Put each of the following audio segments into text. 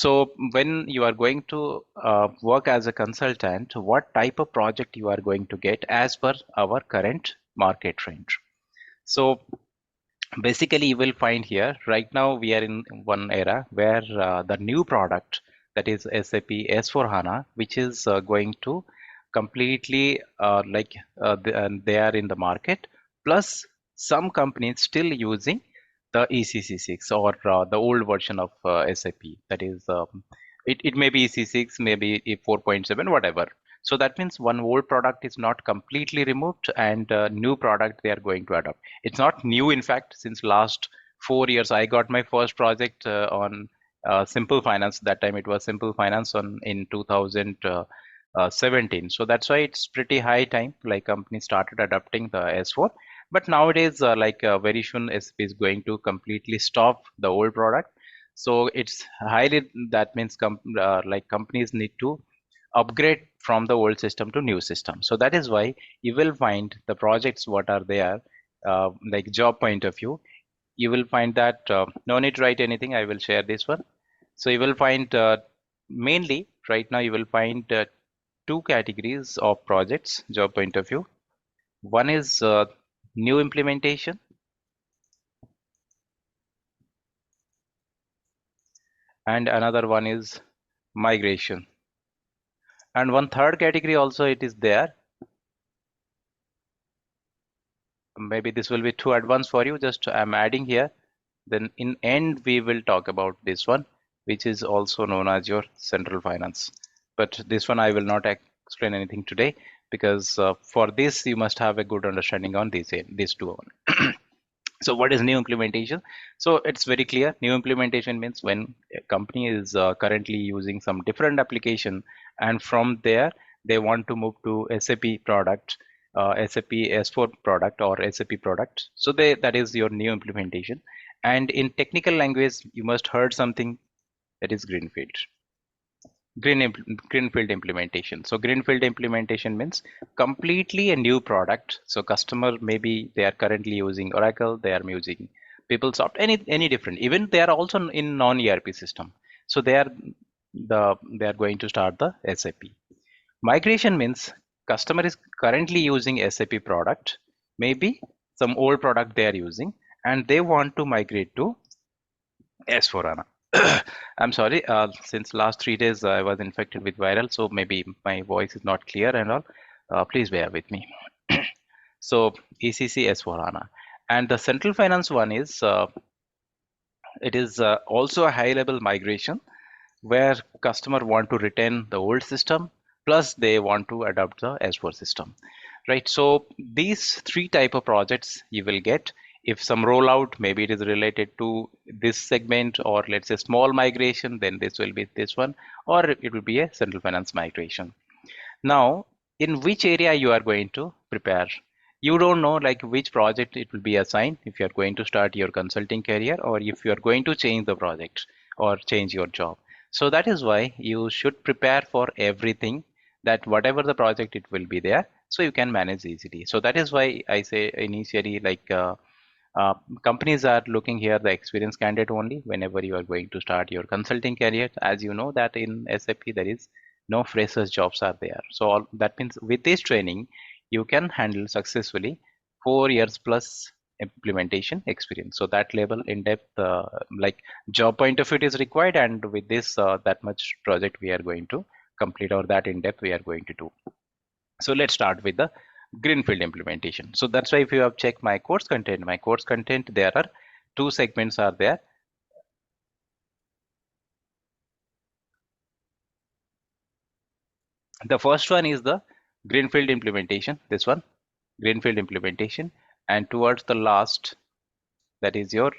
So when you are going to work as a consultant, what type of project you are going to get as per our current market trend? So basically you will find here right now we are in one era where the new product, that is SAP S4 HANA, which is going to completely they are in the market, plus some companies still using the ECC6 or the old version of SAP, that is it may be EC6, maybe 4.7, whatever. So that means one old product is not completely removed and new product they are going to adopt. It's not new, in fact, since last 4 years. I got my first project on Simple Finance. That time it was Simple Finance on in 2017. So that's why it's pretty high time like companies started adopting the S4. But nowadays, very soon, SAP is going to completely stop the old product. So it's highly, that means companies need to upgrade from the old system to new system. So that is why you will find the projects what are there, like job point of view. You will find that no need to write anything. I will share this one. So you will find mainly right now you will find two categories of projects job point of view. One is new implementation, and another one is migration. And one third category also it is there. Maybe this will be too advanced for you, just I'm adding here. Then in end we will talk about this one, which is also known as your central finance. But this one I will not explain anything today, because for this you must have a good understanding on these two. So what is new implementation? So it's very clear. New implementation means when a company is currently using some different application, and from there they want to move to SAP product, SAP S4 product or SAP product. So that is your new implementation. And in technical language, you must heard something, that is greenfield. Greenfield implementation. So greenfield implementation means completely a new product. So customer, maybe they are currently using Oracle, they are using PeopleSoft, any different. Even they are also in non-ERP system. So they are going to start the SAP. Migration means customer is currently using SAP product, maybe some old product they are using, and they want to migrate to S4 HANA. I'm sorry, since last 3 days I was infected with viral, so maybe my voice is not clear and all. Please bear with me. So ECC S4 HANA. And the central finance one is, it is also a high level migration where customer want to retain the old system, plus they want to adopt the S4 system, right? So these three type of projects you will get. If some rollout, maybe it is related to this segment, or let's say small migration, then this will be this one, or it will be a central finance migration. Now, in which area you are going to prepare? You don't know like which project it will be assigned if you are going to start your consulting career, or if you are going to change the project or change your job. So that is why you should prepare for everything, that whatever the project it will be there, so you can manage easily. So that is why I say initially companies are looking here the experienced candidate only whenever you are going to start your consulting career. As you know that in SAP there is no freshers jobs are there. So that means with this training you can handle successfully 4 years plus implementation experience. So that level in depth like job point of view is required, and with this that much project we are going to complete, or that in depth we are going to do. So let's start with the greenfield implementation. So that's why if you have checked my course content, there are two segments are there. The first one is the greenfield implementation, this one, greenfield implementation, and towards the last, that is your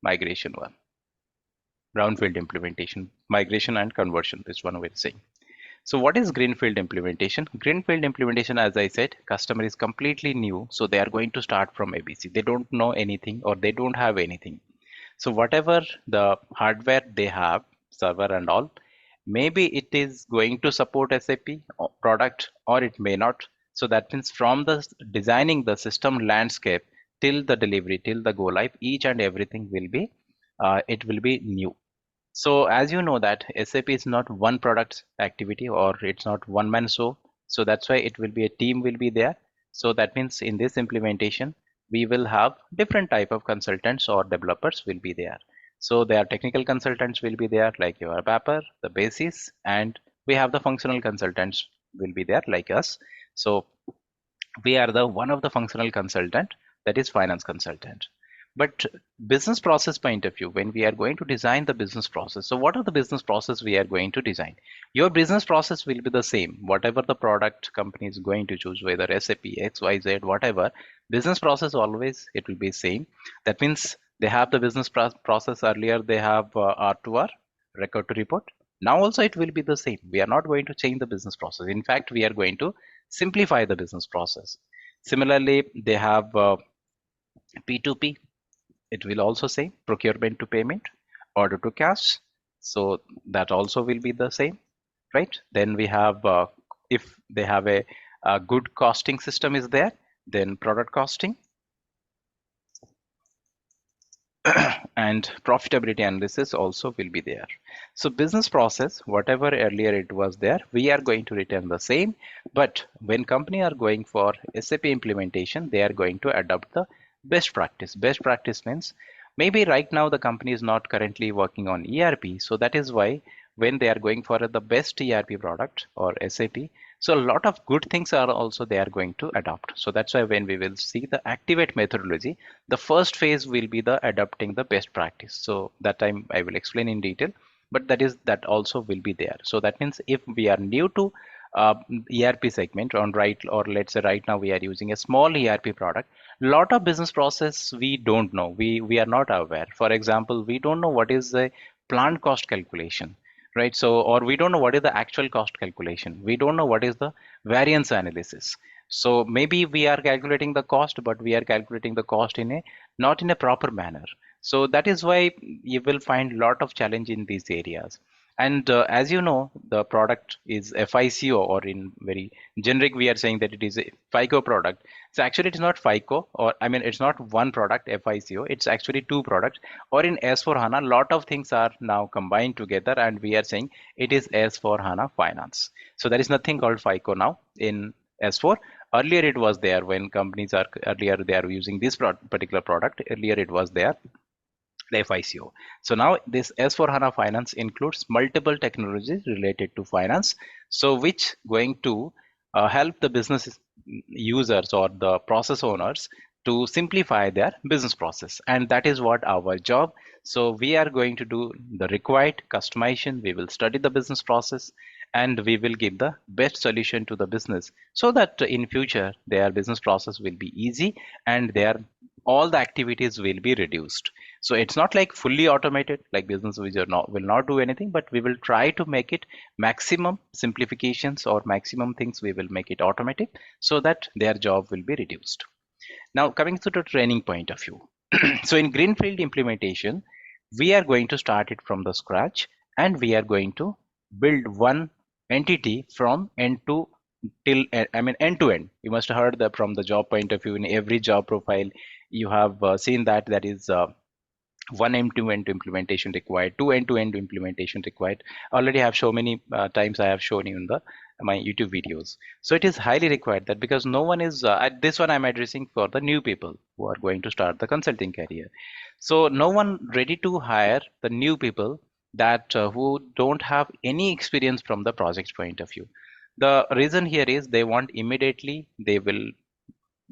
migration one, brownfield implementation, migration and conversion, this one we're saying. So what is greenfield implementation? Greenfield implementation, as I said, customer is completely new, so they are going to start from ABC. They don't know anything, or they don't have anything. So whatever the hardware they have, server and all, maybe it is going to support SAP product, or it may not. So that means from the designing the system landscape till the delivery, till the go live, each and everything will be it will be new. So as you know that SAP is not one product activity, or it's not one man show. So that's why it will be a team will be there. So that means in this implementation, we will have different type of consultants or developers will be there. So there are technical consultants will be there like your BAPR, the basis, and we have the functional consultants will be there like us. So we are the one of the functional consultant, that is finance consultant. But business process point of view, when we are going to design the business process, so what are the business process we are going to design? Your business process will be the same whatever the product company is going to choose, whether SAP XYZ whatever. Business process always it will be same. That means they have the business process earlier, they have R to R, record to report. Now also it will be the same. We are not going to change the business process. In fact, we are going to simplify the business process. Similarly, they have P2P. It will also say procurement to payment, order to cash. So that also will be the same, right? Then we have, if they have a good costing system is there, then product costing and profitability analysis also will be there. So business process, whatever earlier it was there, we are going to return the same. But when company are going for SAP implementation, they are going to adopt the best practice. Best practice means maybe right now the company is not currently working on ERP. So that is why when they are going for the best ERP product or SAP, so a lot of good things are also they are going to adopt. So that's why when we will see the activate methodology, the first phase will be the adopting the best practice. So that time I will explain in detail, but that also will be there. So that means if we are new to uh, ERP segment on right, or let's say right now we are using a small ERP product, lot of business process we don't know, we are not aware. For example, we don't know what is the plant cost calculation, right? So or we don't know what is the actual cost calculation, we don't know what is the variance analysis. So maybe we are calculating the cost, but we are calculating the cost in a not in a proper manner. So that is why you will find lot of challenge in these areas. And as you know, the product is FICO, or in very generic, we are saying that it is a FICO product. So actually, it's not FICO, or I mean, it's not one product FICO. It's actually two products. Or in S4 HANA, lot of things are now combined together, and we are saying it is S4 HANA Finance. So there is nothing called FICO now in S4. Earlier it was there when companies are earlier they are using this particular product. Earlier it was there the FICO. So now this S4 HANA Finance includes multiple technologies related to finance. So which going to help the business users or the process owners to simplify their business process. And that is what our job. So we are going to do the required customization. We will study the business process and we will give the best solution to the business so that in future their business process will be easy and their all the activities will be reduced. So it's not like fully automated, like business will not do anything, but we will try to make it maximum simplifications or maximum things we will make it automatic so that their job will be reduced. Now coming to the training point of view. So in greenfield implementation, we are going to start it from the scratch and we are going to build one entity from end to till I mean end to end. You must have heard that from the job point of view in every job profile you have seen that that is one end-to-end implementation required, two end-to-end implementation required. Already I have shown many times I have shown you in the my YouTube videos. So it is highly required that because no one is at this one I'm addressing for the new people who are going to start the consulting career. So no one ready to hire the new people that who don't have any experience from the project point of view. The reason here is they want immediately they will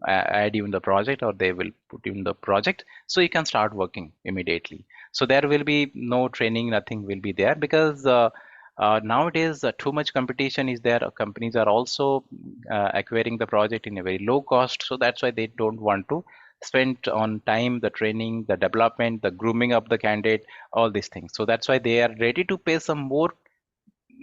add you in the project or they will put you in the project so you can start working immediately. So there will be no training, nothing will be there because nowadays too much competition is there. Companies are also acquiring the project in a very low cost, so that's why they don't want to spend on time the training, the development, the grooming of the candidate, all these things. So that's why they are ready to pay some more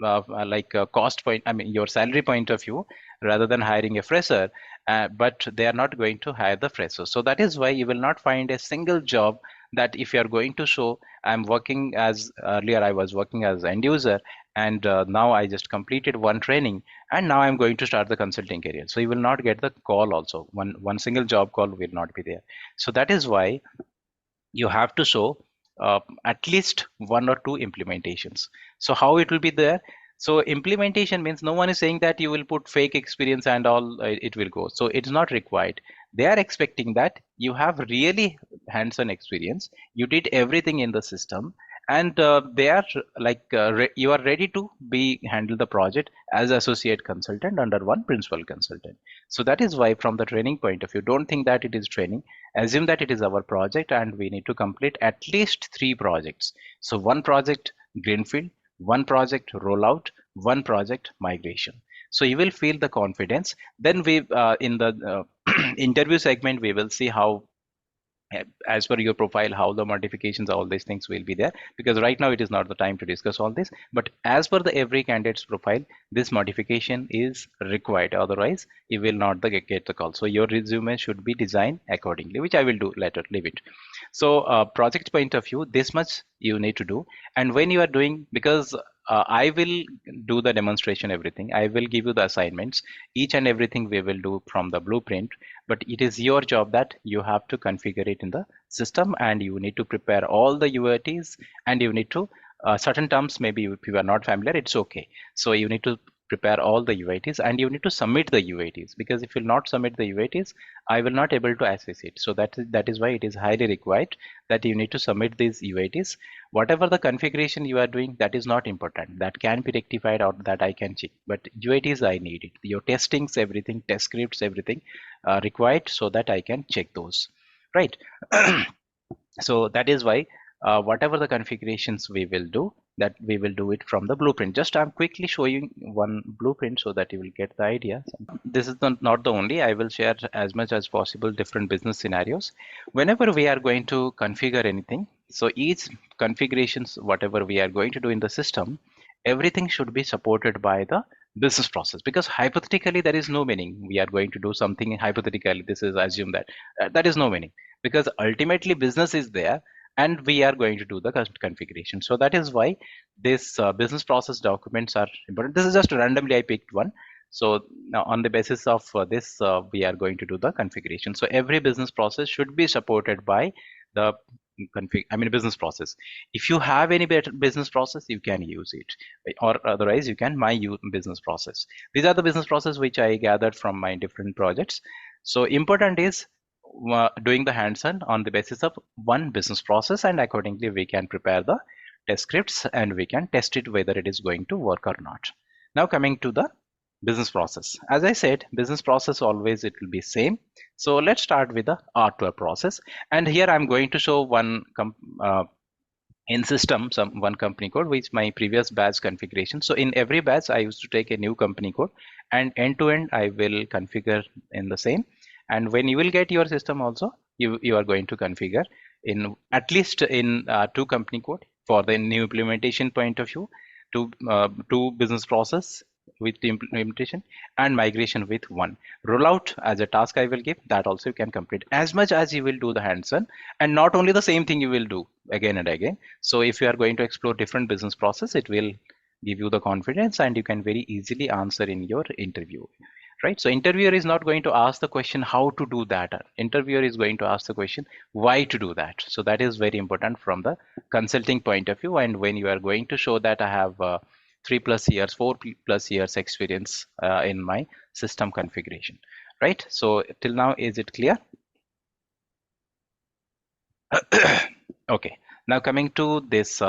like a cost point, I mean your salary point of view, rather than hiring a fresher, but they are not going to hire the fresher. So that is why you will not find a single job that if you are going to show I'm working as earlier I was working as end user and now I just completed one training and now I'm going to start the consulting career. So you will not get the call also. One single job call will not be there. So that is why you have to show at least one or two implementations. So how it will be there? So implementation means no one is saying that you will put fake experience and all, it will go. So it's not required. They are expecting that you have really hands-on experience. You did everything in the system, and they are like you are ready to be handle the project as associate consultant under one principal consultant. So that is why, from the training point of view, don't think that it is training. Assume that it is our project and we need to complete at least three projects. So one project greenfield, one project rollout, one project migration. So you will feel the confidence. Then we in the interview segment, we will see how, as per your profile, how the modifications, all these things will be there, because right now it is not the time to discuss all this. But as per the every candidate's profile, this modification is required, otherwise you will not get the call. So your resume should be designed accordingly, which I will do later. Leave it. So project point of view, this much you need to do. And when you are doing, because I will do the demonstration, everything I will give you the assignments, each and everything we will do from the blueprint. But it is your job that you have to configure it in the system, and you need to prepare all the UATs, and you need to certain terms, maybe if you are not familiar, it's okay. So you need to prepare all the UATs, and you need to submit the UATs, because if you will not submit the UATs, I will not able to assess it. So that is why it is highly required that you need to submit these UATs. Whatever the configuration you are doing, that is not important, that can be rectified, or that I can check. But UATs, I need it. Your testings, everything, test scripts, everything required, so that I can check those, right? So that is why whatever the configurations we will do, that we will do it from the blueprint. Just I'm quickly showing one blueprint so that you will get the idea. This is not the only, I will share as much as possible different business scenarios whenever we are going to configure anything. So each configurations, whatever we are going to do in the system, everything should be supported by the business process, because hypothetically there is no meaning we are going to do something hypothetically. This is assume that that is no meaning, because ultimately business is there and we are going to do the configuration. So that is why this business process documents are important. This is just randomly I picked one. So now on the basis of this, we are going to do the configuration. So every business process should be supported by the business process. If you have any better business process, you can use it, or otherwise you can my business process. These are the business process which I gathered from my different projects. So important is doing the hands-on on the basis of one business process, and accordingly we can prepare the test scripts and we can test it whether it is going to work or not. Now coming to the business process, as I said, business process always it will be same. So let's start with the R2R process, and here I'm going to show one in system one company code which my previous batch configuration. So in every batch I used to take a new company code, and end to end I will configure in the same. And when you will get your system also, you are going to configure in at least in two company code for the new implementation point of view, two business process with the implementation, and migration with one. Rollout as a task I will give, that also you can complete as much as you will do the hands-on, and not only the same thing you will do again and again. So if you are going to explore different business process, it will give you the confidence, and you can very easily answer in your interview, right? So interviewer is not going to ask the question how to do that. Interviewer is going to ask the question why to do that. So that is very important from the consulting point of view. And when you are going to show that I have 3+ years, 4+ years experience in my system configuration, right? So till now, is it clear? Okay, now coming to this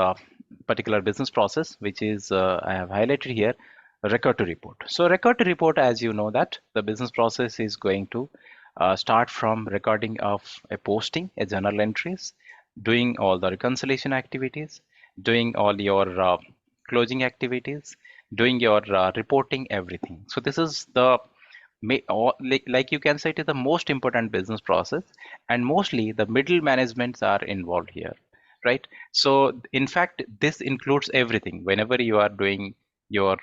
particular business process, which is I have highlighted here, record to report. So record to report, as you know, that the business process is going to start from recording of a posting, a journal entries, doing all the reconciliation activities, doing all your closing activities, doing your reporting, everything. So this is the like you can say it is the most important business process, and mostly the middle managements are involved here, right? So in fact this includes everything. Whenever you are doing your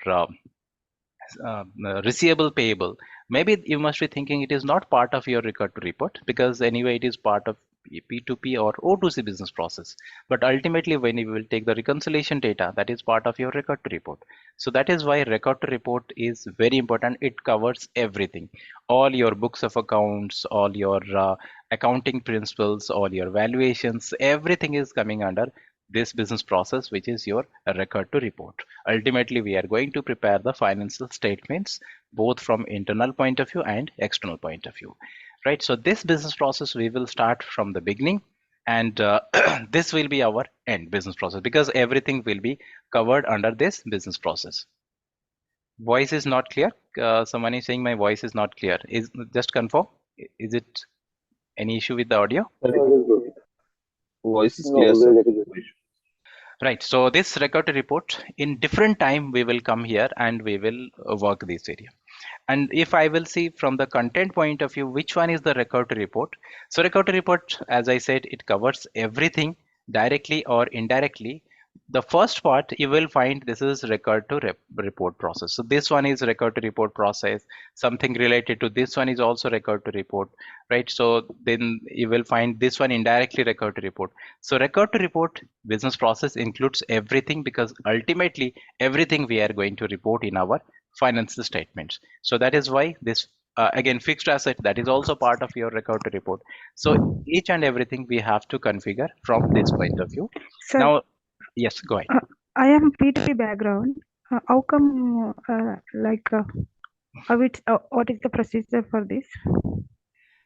receivable payable, maybe you must be thinking it is not part of your record to report, because anyway it is part of P2P or O2C business process. But ultimately, when you will take the reconciliation data, that is part of your record to report. So that is why record to report is very important. It covers everything, all your books of accounts, all your accounting principles, all your valuations, everything is coming under this business process, which is your record to report. Ultimately, we are going to prepare the financial statements both from internal point of view and external point of view, right? So this business process we will start from the beginning, and this will be our end business process, because everything will be covered under this business process. Voice is not clear. Someone is saying my voice is not clear. Is just confirm. Is it any issue with the audio? Voice is clear, sir. Right. So this record to report, in different time we will come here and we will work this area. And if I will see from the content point of view, which one is the record to report? So record to report, as I said, it covers everything directly or indirectly. The first part you will find, this is record to report process. So this one is record to report process. Something related to this one is also record to report, right? So then you will find this one indirectly record to report. So record to report business process includes everything, because ultimately everything we are going to report in our financial statements. So that is why this again, fixed asset, that is also part of your record to report. So each and everything we have to configure from this point of view. Sir, Now, yes, go ahead. I am P2P background. How come, what is the procedure for this?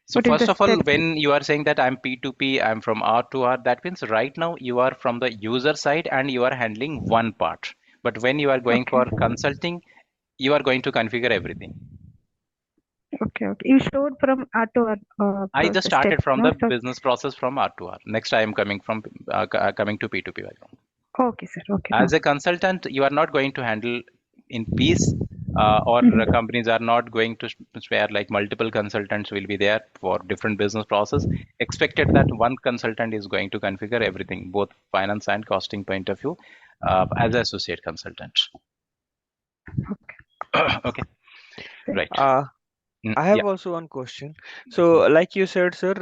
So What is first the of all, steps? when you are saying that I'm P2P, I'm from R to R, that means right now you are from the user side and you are handling one part. But when you are going Okay. for consulting, you are going to configure everything. Okay. You showed from R to R I just started steps, from no? the business process from R to R. Next, I am coming from coming to P2P background. Okay, sir. Okay. As a consultant, you are not going to handle in piece, or companies are not going to spare like multiple consultants will be there for different business process. Expected that one consultant is going to configure everything, both finance and costing point of view, as an associate consultant. Okay, right. I have Yeah. also one question. So, like you said, sir,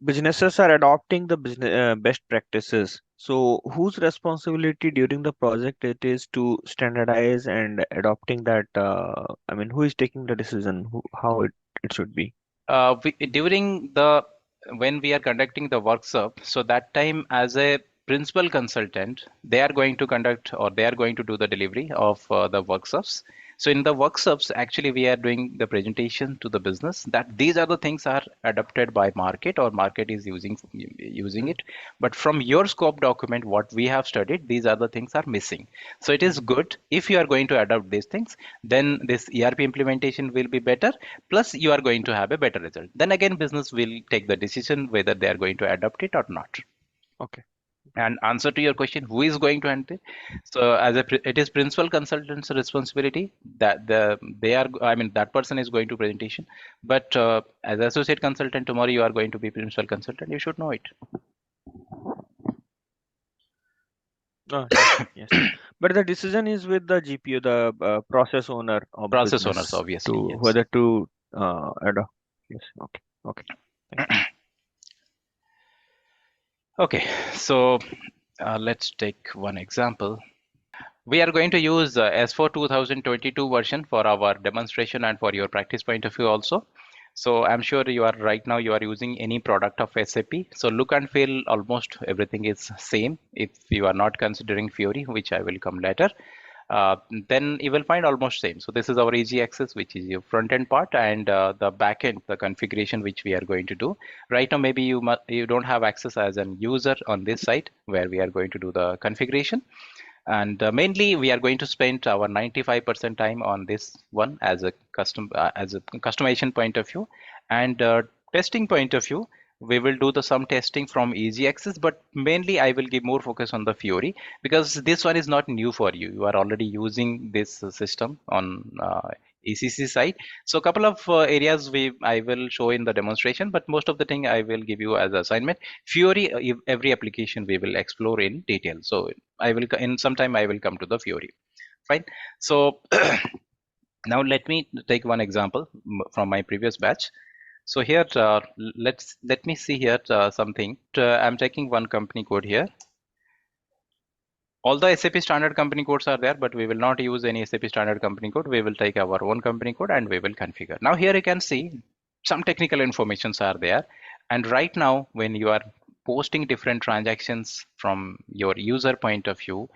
businesses are adopting the business best practices. So, whose responsibility during the project it is to standardize and adopting that? I mean, who is taking the decision? How it should be? During the when we are conducting the workshop, so that time as a principal consultant, they are going to conduct or they are going to do the delivery of the workshops. So in the workshops, actually we are doing the presentation to the business that these are the things are adopted by market or market is using it. But from your scope document, what we have studied, these are the things are missing. So it is good if you are going to adopt these things, then this ERP implementation will be better. Plus, you are going to have a better result. Then again, business will take the decision whether they are going to adopt it or not. Okay. And answer to your question, who is going to handle it? So, it is principal consultant's responsibility that that person is going to presentation. But as associate consultant, tomorrow you are going to be principal consultant. You should know it. Yes. But the decision is with the GPO, the process owner of the Process owners, business, obviously. to Yes. whether to adopt. Yes. Okay. Thank you. Okay. So let's take one example. We are going to use S4 2022 version for our demonstration and for your practice point of view also. So I'm sure you are right now you are using any product of SAP. So look and feel almost everything is same. If you are not considering Fiori, which I will come later, then you will find almost same. So this is our easy access, which is your front end part, and the back end, the configuration which we are going to do. Right now, maybe you don't have access as an user on this site where we are going to do the configuration. And mainly we are going to spend our 95% time on this one as a customization point of view, and testing point of view. We will do some testing from easy access, but mainly I will give more focus on the Fiori, because this one is not new for you. You are already using this system on ECC side. So a couple of areas I will show in the demonstration, but most of the thing I will give you as assignment. Fiori, every application we will explore in detail. So I will in some time I will come to the Fiori. Fine. So now let me take one example from my previous batch. So here, let me see here something. I'm checking one company code here. All the SAP standard company codes are there, but we will not use any SAP standard company code. We will take our own company code and we will configure. Now here you can see some technical informations are there. And right now, when you are posting different transactions from your user point of view,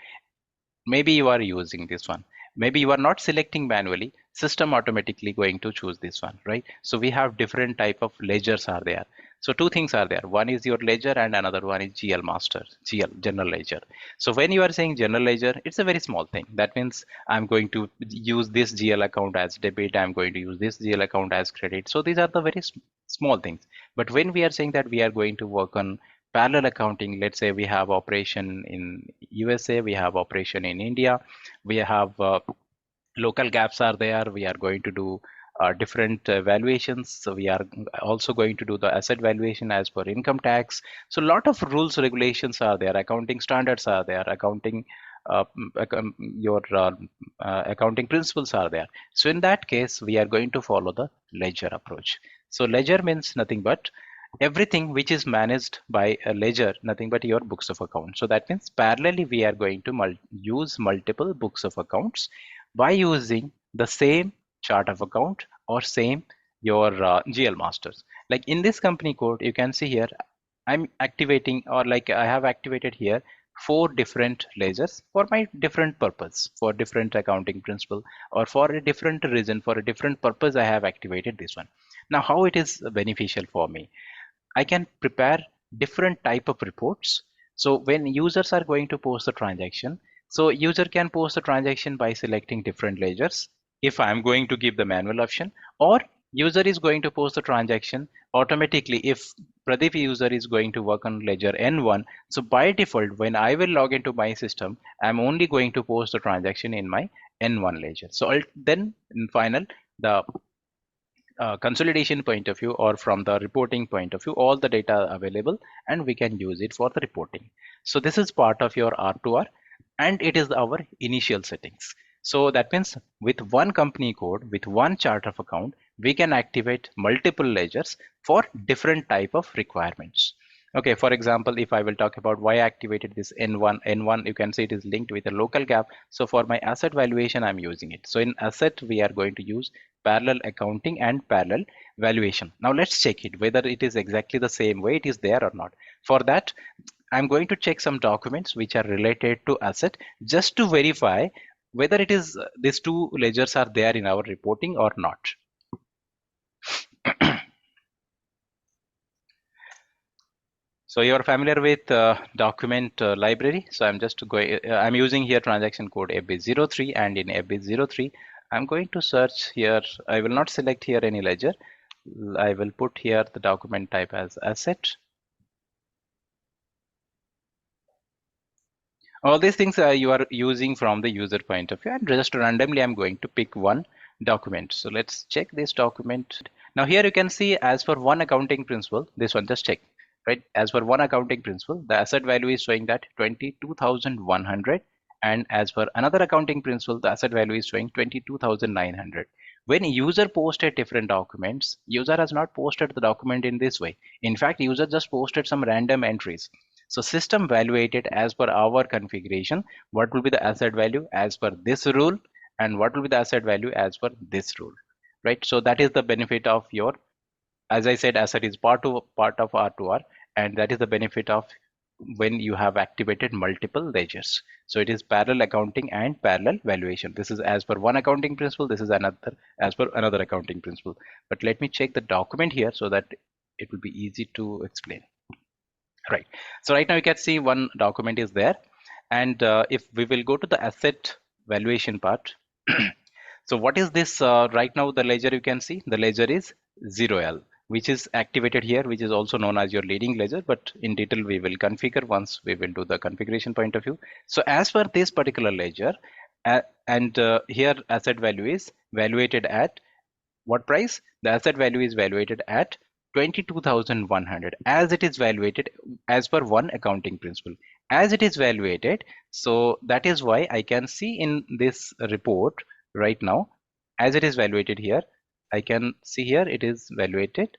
maybe you are using this one, maybe you are not selecting manually, system automatically going to choose this one, right? So we have different type of ledgers are there. So two things are there, one is your ledger and another one is GL master, GL general ledger. So when you are saying general ledger, it's a very small thing. That means I'm going to use this GL account as debit, I'm going to use this GL account as credit. So these are the very small things. But when we are saying that we are going to work on parallel accounting, let's say we have operation in USA, we have operation in India, we have local gaps are there, we are going to do different valuations. So we are also going to do the asset valuation as per income tax. So a lot of rules regulations are there, accounting standards are there, accounting your accounting principles are there. So in that case we are going to follow the ledger approach. So ledger means nothing but everything which is managed by a ledger, nothing but your books of accounts. So that means parallelly we are going to use multiple books of accounts by using the same chart of account or same your GL masters. Like in this company code, you can see here, I'm activating, or like I have activated here 4 different ledgers for my different purpose, for different accounting principle, or for a different reason, for a different purpose I have activated this one. Now how it is beneficial for me, I can prepare different type of reports. So when users are going to post the transaction, so user can post the transaction by selecting different ledgers if I'm going to give the manual option, or user is going to post the transaction automatically if Pradeep user is going to work on ledger N1. So by default, when I will log into my system, I'm only going to post the transaction in my N1 ledger. So then in final, the consolidation point of view or from the reporting point of view, all the data are available and we can use it for the reporting. So this is part of your R2R and it is our initial settings. So that means with one company code, with one chart of account, we can activate multiple ledgers for different type of requirements. Okay, for example, if I will talk about why I activated this N1, you can see it is linked with a local gap. So for my asset valuation, I'm using it. So in asset, we are going to use parallel accounting and parallel valuation. Now let's check it, whether it is exactly the same way it is there or not. For that, I'm going to check some documents which are related to asset just to verify whether it is these two ledgers are there in our reporting or not. So you're familiar with document library. So I'm just going, I'm using here transaction code FB03, and in FB03, I'm going to search here. I will not select here any ledger. I will put here the document type as asset. All these things you are using from the user point of view, and just randomly I'm going to pick one document. So let's check this document. Now here you can see, as for one accounting principle, this one, just check, right? As for one accounting principle, the asset value is showing that 22,100, and as for another accounting principle, the asset value is showing 22,900. When user posted different documents, user has not posted the document in this way. In fact, user just posted some random entries. So system evaluated as per our configuration, what will be the asset value as per this rule, and what will be the asset value as per this rule, right? So that is the benefit of your, as I said, asset is part of R2R, and that is the benefit of when you have activated multiple ledgers. So it is parallel accounting and parallel valuation. This is as per one accounting principle, this is another as per another accounting principle. But let me check the document here so that it will be easy to explain. Right. So right now you can see one document is there, and if we will go to the asset valuation part. So what is this right now? The ledger, you can see the ledger is 0L, which is activated here, which is also known as your leading ledger, but in detail we will configure once we will do the configuration point of view. So as for this particular ledger, and here asset value is valuated at what price? The asset value is valuated at 22,100, as it is valuated as per one accounting principle, as it is valuated. So that is why I can see in this report right now, as it is valuated here, I can see here it is valuated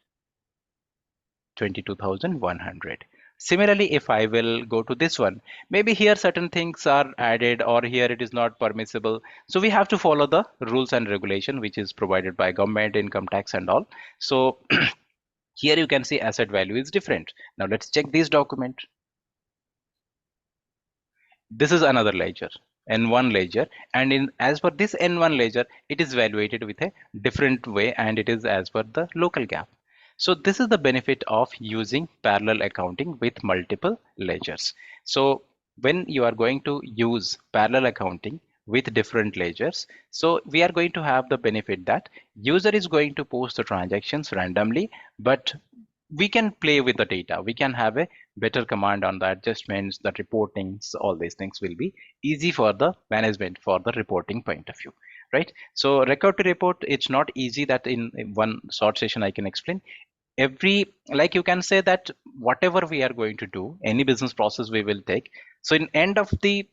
22,100. Similarly, if I will go to this one, maybe here certain things are added or here it is not permissible. So we have to follow the rules and regulation which is provided by government, income tax and all. So here you can see asset value is different. Now let's check this document. This is another ledger, N1 ledger, and in as per this N1 ledger, it is evaluated with a different way and it is as per the local GAAP. So this is the benefit of using parallel accounting with multiple ledgers. So when you are going to use parallel accounting with different ledgers, so we are going to have the benefit that user is going to post the transactions randomly, but we can play with the data. We can have a better command on the adjustments, the reportings, all these things will be easy for the management for the reporting point of view, right? So record to report, it's not easy that in one short session I can explain. Like you can say that whatever we are going to do, any business process we will take, so in end of the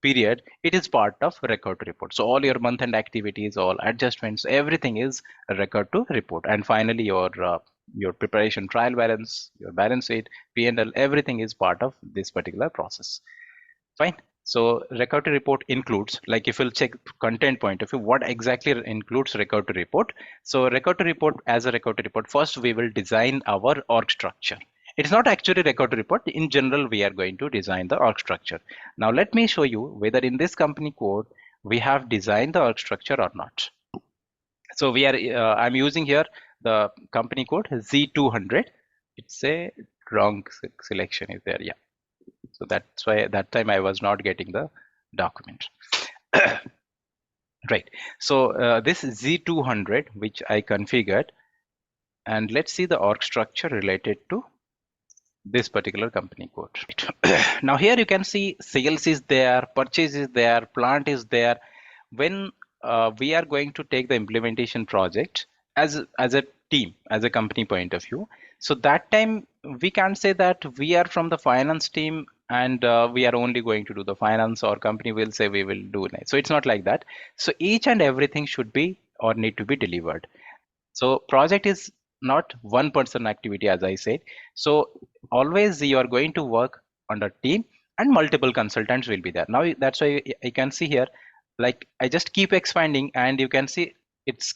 period, it is part of record to report. So all your month end activities, all adjustments, everything is a record to report. And finally your preparation, trial balance, your balance sheet, P&L, everything is part of this particular process. Fine. So record to report includes, like if you'll check content point of view, what exactly includes record to report. So record to report, as a record to report, first we will design our org structure. It's not actually record to report. In general, we are going to design the org structure. Now let me show you whether in this company code we have designed the org structure or not. So we are I'm using here the company code Z200. It's a wrong selection is there. Yeah. So that's why at that time I was not getting the document. Right. So this Z200, which I configured, and let's see the org structure related to this particular company code. Right. Now here you can see sales is there, purchase is there, plant is there. When we are going to take the implementation project as a team, as a company point of view, so that time we can't say that we are from the finance team and we are only going to do the finance, or company will say we will do it. So it's not like that. So each and everything should be or need to be delivered. So project is not one person activity, as I said. So always you are going to work under team and multiple consultants will be there. Now that's why I can see here, like I just keep expanding and you can see it's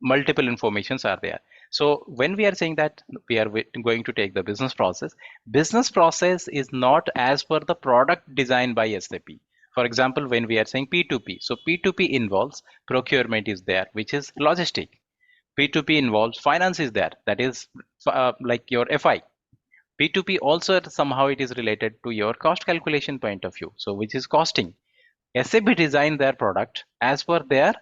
multiple informations are there. So when we are saying that we are going to take the business process is not as per the product designed by SAP. For example, when we are saying P2P, so P2P involves procurement is there, which is logistic. P2P involves finance is there, that is like your FI. P2P also somehow it is related to your cost calculation point of view, so which is costing. SAP designed their product as per their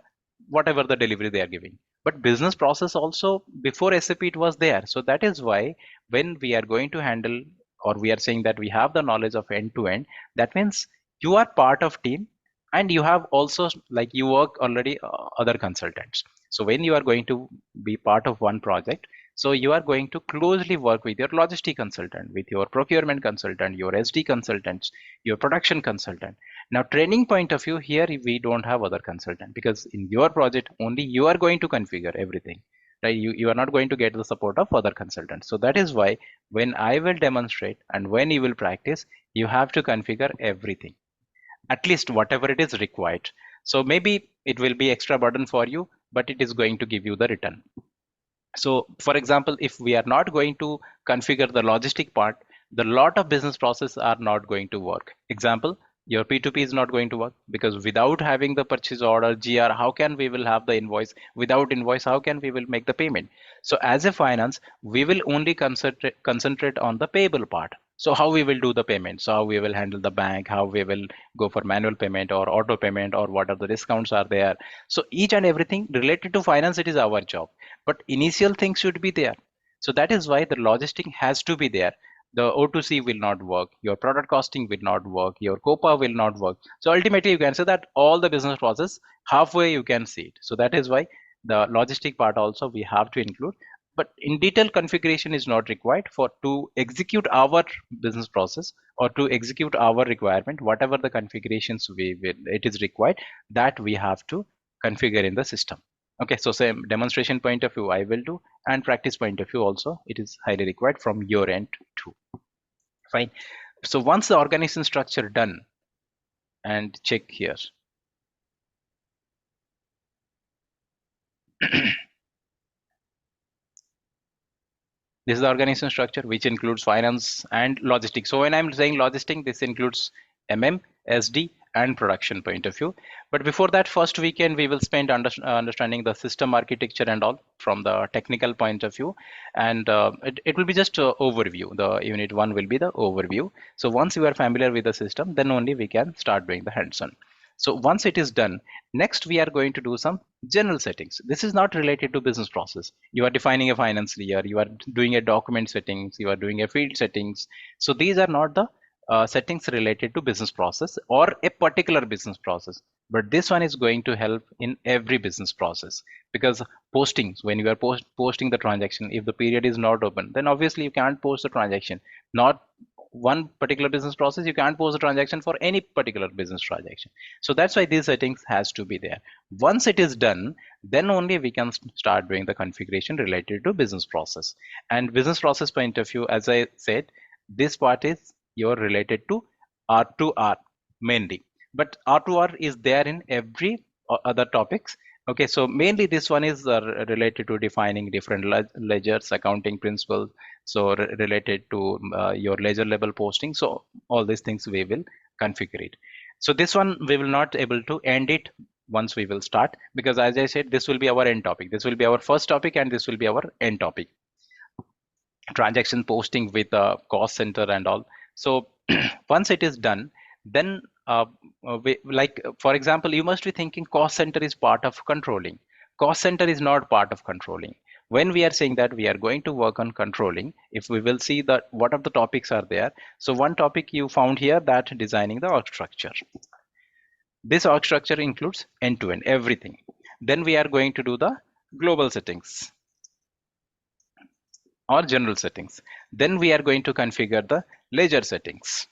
whatever the delivery they are giving. But business process also before SAP it was there. So that is why when we are going to handle, or we are saying that we have the knowledge of end to end, that means you are part of team and you have also, like you work already other consultants. So when you are going to be part of one project, so you are going to closely work with your logistic consultant, with your procurement consultant, your SD consultants, your production consultant. Now training point of view, here we don't have other consultant, because in your project only you are going to configure everything, right? You are not going to get the support of other consultants. So that is why when I will demonstrate and when you will practice, you have to configure everything, at least whatever it is required. So maybe it will be extra burden for you, but it is going to give you the return. So for example, if we are not going to configure the logistic part, the lot of business processes are not going to work. Example, your P2P is not going to work, because without having the purchase order, GR, how can we will have the invoice? Without invoice, how can we will make the payment? So as a finance, we will only concentrate on the payable part. So how we will do the payment? So how we will handle the bank, how we will go for manual payment or auto payment, or what are the discounts are there. So each and everything related to finance, it is our job. But initial things should be there. So that is why the logistic has to be there. The O2C will not work, your product costing will not work, your COPA will not work. So ultimately you can say that all the business process halfway you can see it. So that is why the logistic part also we have to include. But in detail configuration is not required for to execute our business process or to execute our requirement, whatever the configurations it is required, that we have to configure in the system. Okay, so same demonstration point of view I will do, and practice point of view also it is highly required from your end too. Fine. So once the organization structure done, and check here. This is the organization structure, which includes finance and logistics. So when I'm saying logistics, this includes MM, SD, and production point of view. But before that, first weekend, we will spend understanding the system architecture and all from the technical point of view. And it will be just overview. The unit one will be the overview. So once you are familiar with the system, then only we can start doing the hands-on. So once it is done, next we are going to do some general settings. This is not related to business process. You are defining a finance layer, you are doing a document settings, you are doing a field settings. So these are not the settings related to business process or a particular business process. But this one is going to help in every business process, because postings, when you are posting the transaction, if the period is not open, then obviously you can't post the transaction. Not one particular business process, you can't post a transaction for any particular business transaction. So that's why these settings has to be there. Once it is done, then only we can start doing the configuration related to business process. And business process point of view, as I said, this part is your related to R2R mainly, but R2R is there in every other topics. Okay, so mainly this one is related to defining different ledgers, accounting principles, so related to your ledger level posting. So all these things we will configure it. So this one we will not able to end it once we will start, because as I said, this will be our end topic. This will be our first topic and this will be our end topic. Transaction posting with a cost center and all. So once it is done, then like for example, you must be thinking cost center is part of controlling. Cost center is not part of controlling. When we are saying that we are going to work on controlling, if we will see that what are the topics are there. So one topic you found here, that designing the org structure. This org structure includes end-to-end everything. Then we are going to do the global settings or general settings. Then we are going to configure the ledger settings.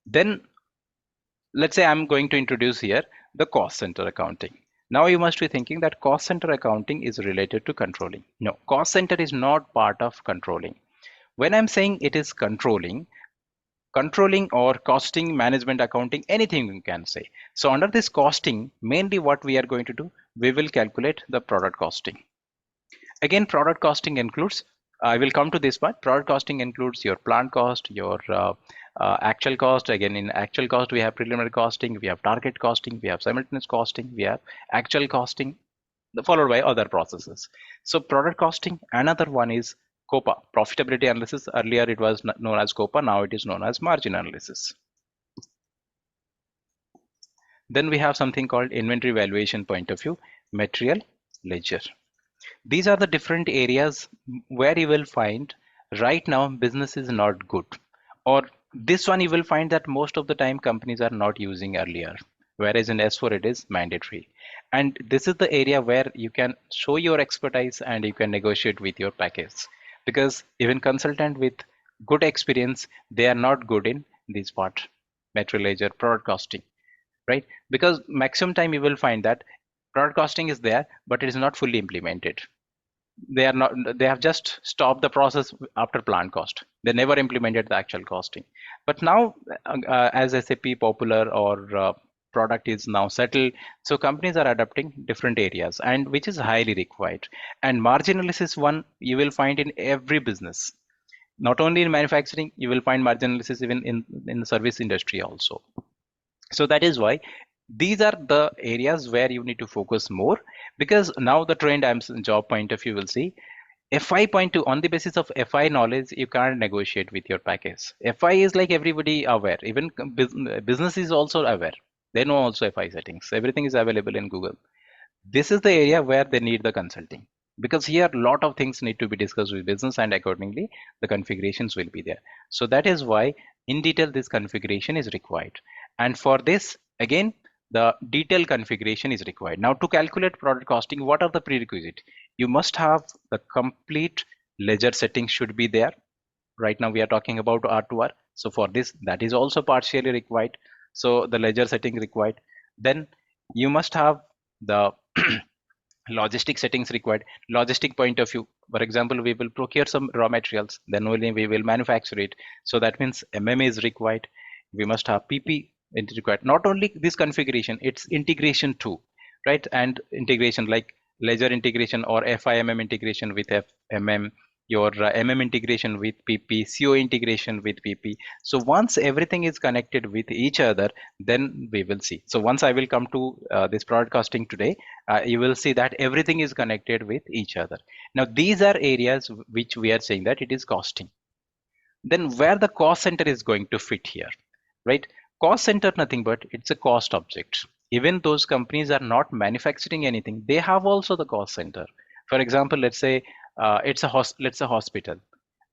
Then let's say I'm going to introduce here the cost center accounting. Now you must be thinking that cost center accounting is related to controlling. No, cost center is not part of controlling. When I'm saying it is controlling or costing, management accounting, anything you can say. So under this costing, mainly what we are going to do, we will calculate the product costing. Again, product costing includes, I will come to this part. Product costing includes your plant cost, your actual cost. Again, in actual cost, we have preliminary costing, we have target costing, we have simultaneous costing, we have actual costing, followed by other processes. So product costing, another one is COPA, profitability analysis. Earlier it was known as COPA, now it is known as margin analysis. Then we have something called inventory valuation point of view, material ledger. These are the different areas where you will find right now business is not good, or this one you will find that most of the time companies are not using earlier, whereas in S4 it is mandatory. And this is the area where you can show your expertise and you can negotiate with your package, because even consultant with good experience, they are not good in this part, material ledger, product costing, right? Because maximum time you will find that product costing is there, but it is not fully implemented. They are not, they have just stopped the process after plant cost. They never implemented the actual costing. But now as SAP popular, or product is now settled, so companies are adopting different areas, and which is highly required. And margin analysis one you will find in every business, not only in manufacturing. You will find margin analysis even in the service industry also. So that is why these are the areas where you need to focus more, because now the trend, I'm job point of view, will see FI point two. On the basis of FI knowledge, you can't negotiate with your package. FI is like everybody aware, even business is also aware. They know also FI settings. Everything is available in Google. This is the area where they need the consulting, because here a lot of things need to be discussed with business, and accordingly the configurations will be there. So that is why in detail this configuration is required. And for this, again, the detailed configuration is required. Now to calculate product costing, what are the prerequisites? You must have the complete ledger settings should be there. Right now we are talking about R2R. So for this, that is also partially required. So the ledger setting required. Then you must have, the logistic settings required, logistic point of view. For example, we will procure some raw materials, then only we will manufacture it. So that means is required. We must have PP it required. Not only this configuration, it's integration too, right? And integration like ledger integration or FIMM integration with FMM, your integration with PP, CO integration with PP. So once everything is connected with each other, then we will see. So once I will come to this product costing today, you will see that everything is connected with each other. Now these are areas which we are saying that it is costing. Then where the cost center is going to fit here, right? Cost center nothing but it's a cost object. Even those companies are not manufacturing anything, they have also the cost center. For example, let's say let's say hospital.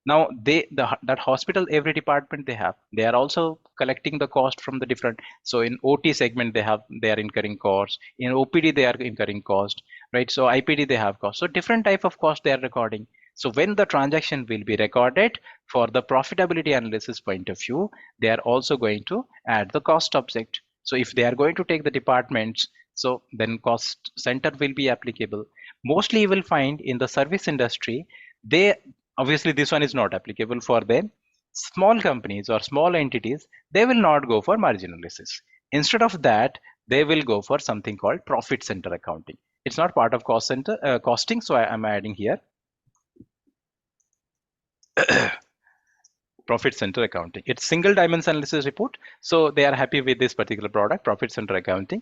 Now that hospital, every department they are also collecting the cost from the different. So in OT segment they are incurring costs, in OPD they are incurring cost, right? So IPD they have cost, so different type of cost they are recording. So when the transaction will be recorded for the profitability analysis point of view, they are also going to add the cost object. So if they are going to take the departments, so then cost center will be applicable. Mostly you will find in the service industry, they obviously this one is not applicable for them. Small companies or small entities, they will not go for margin analysis. Instead of that, they will go for something called profit center accounting. It's not part of cost center costing, so I am adding here profit center accounting. It's single dimension analysis report, so they are happy with this particular product, profit center accounting.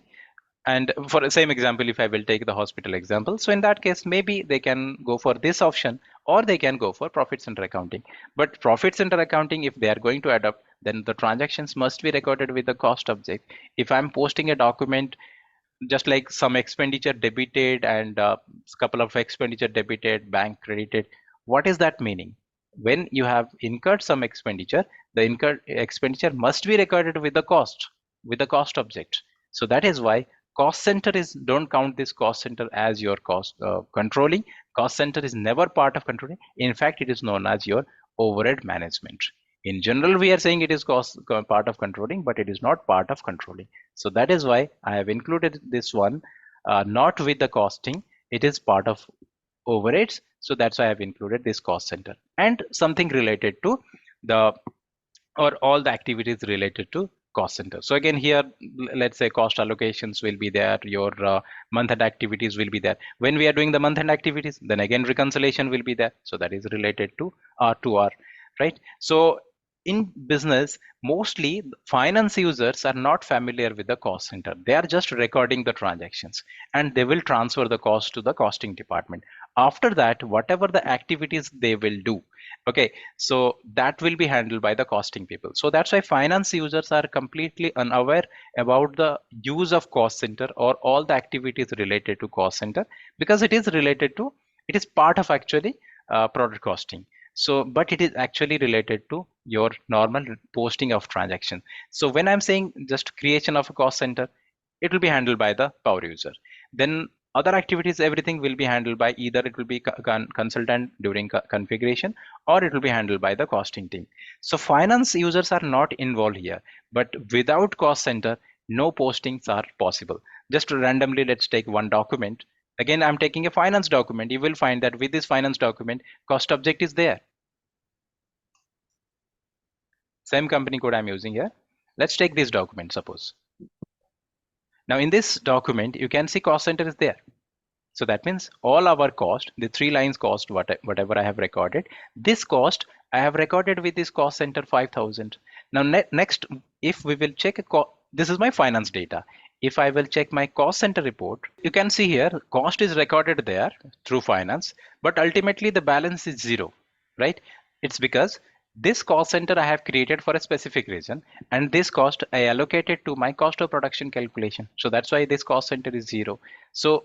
And for the same example, if I will take the hospital example, so in that case, maybe they can go for this option or they can go for profit center accounting. But profit center accounting, if they are going to adopt, then the transactions must be recorded with the cost object. If I'm posting a document, just like some expenditure debited and a couple of expenditure debited, bank credited, what is that meaning? When you have incurred some expenditure, the incurred expenditure must be recorded with the cost object. So that is why cost center is, don't count this cost center as your cost controlling. Cost center is never part of controlling. In fact, it is known as your overhead management. In general, we are saying it is part of controlling, but it is not part of controlling. So that is why I have included this one, not with the costing. It is part of overheads. So that's why I have included this cost center and something related to the, or all the activities related to cost center. So again here, let's say cost allocations will be there, your month end activities will be there. When we are doing the month end activities, then again reconciliation will be there. So that is related to R2R, right? So in business, mostly finance users are not familiar with the cost center. They are just recording the transactions and they will transfer the cost to the costing department. After that, whatever the activities they will do, okay, so that will be handled by the costing people. So that's why finance users are completely unaware about the use of cost center or all the activities related to cost center, because it is related to, it is part of actually product costing. So but it is actually related to your normal posting of transaction. So when I'm saying just creation of a cost center, it will be handled by the power user. Then other activities, everything will be handled by either it will be consultant during configuration, or it will be handled by the costing team. So finance users are not involved here, but without cost center, no postings are possible. Just randomly, let's take one document. Again, I'm taking a finance document. You will find that with this finance document, cost object is there. Same company code I'm using here. Let's take this document, suppose. Now in this document, you can see cost center is there. So that means all our cost, the 3 lines cost, whatever I have recorded, this cost I have recorded with this cost center 5,000. Now next, if we will check this is my finance data. If I will check my cost center report, you can see here cost is recorded there through finance, but ultimately the balance is 0, right? It's because this cost center I have created for a specific reason, and this cost I allocated to my cost of production calculation. So that's why this cost center is 0. So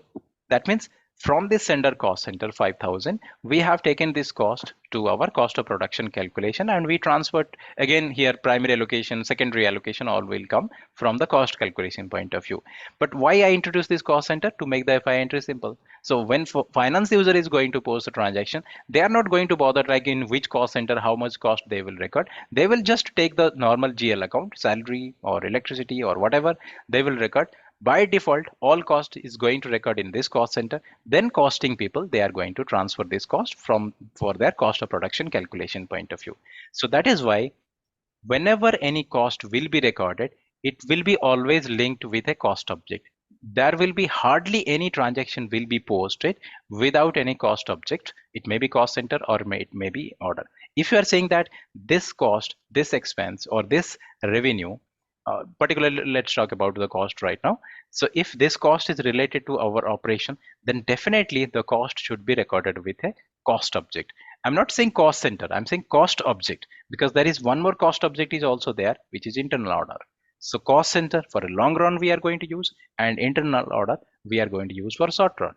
that means from this sender cost center 5,000, we have taken this cost to our cost of production calculation, and we transferred again here primary allocation, secondary allocation, all will come from the cost calculation point of view. But why I introduce this cost center? To make the FI entry simple. So when finance user is going to post a transaction, they are not going to bother like in which cost center, how much cost they will record. They will just take the normal GL account, salary or electricity or whatever they will record. By default, all cost is going to record in this cost center. Then costing people, they are going to transfer this cost from for their cost of production calculation point of view. So that is why whenever any cost will be recorded, it will be always linked with a cost object. There will be hardly any transaction will be posted without any cost object. It may be cost center or it may be order. If you are saying that this cost, this expense, or this revenue, particularly let's talk about the cost right now. So if this cost is related to our operation, then definitely the cost should be recorded with a cost object. I'm not saying cost center, I'm saying cost object, because there is one more cost object is also there, which is internal order. So cost center for a long run we are going to use, and internal order we are going to use for short run.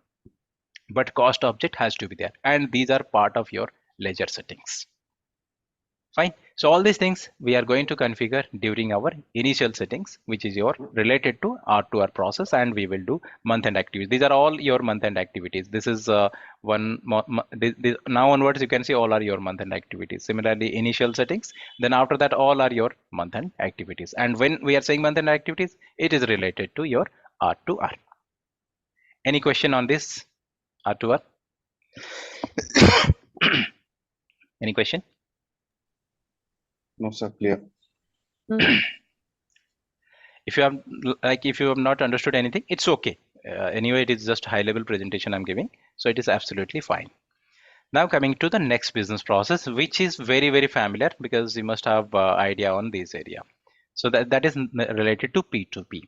But cost object has to be there, and these are part of your ledger settings. Fine. So all these things we are going to configure during our initial settings, which is your related to R2R process, and we will do month-end activities. These are all your month-end activities. This is now onwards you can see all are your month-end activities. Similarly, initial settings, then after that all are your month-end activities. And when we are saying month-end activities, it is related to your R2R. Any question on this R2R? Any question? No, sir, clear. If you have not understood anything, it's okay. Anyway, it is just high level presentation I'm giving, so it is absolutely fine. Now coming to the next business process, which is very, very familiar because you must have idea on this area. So that is related to P2P.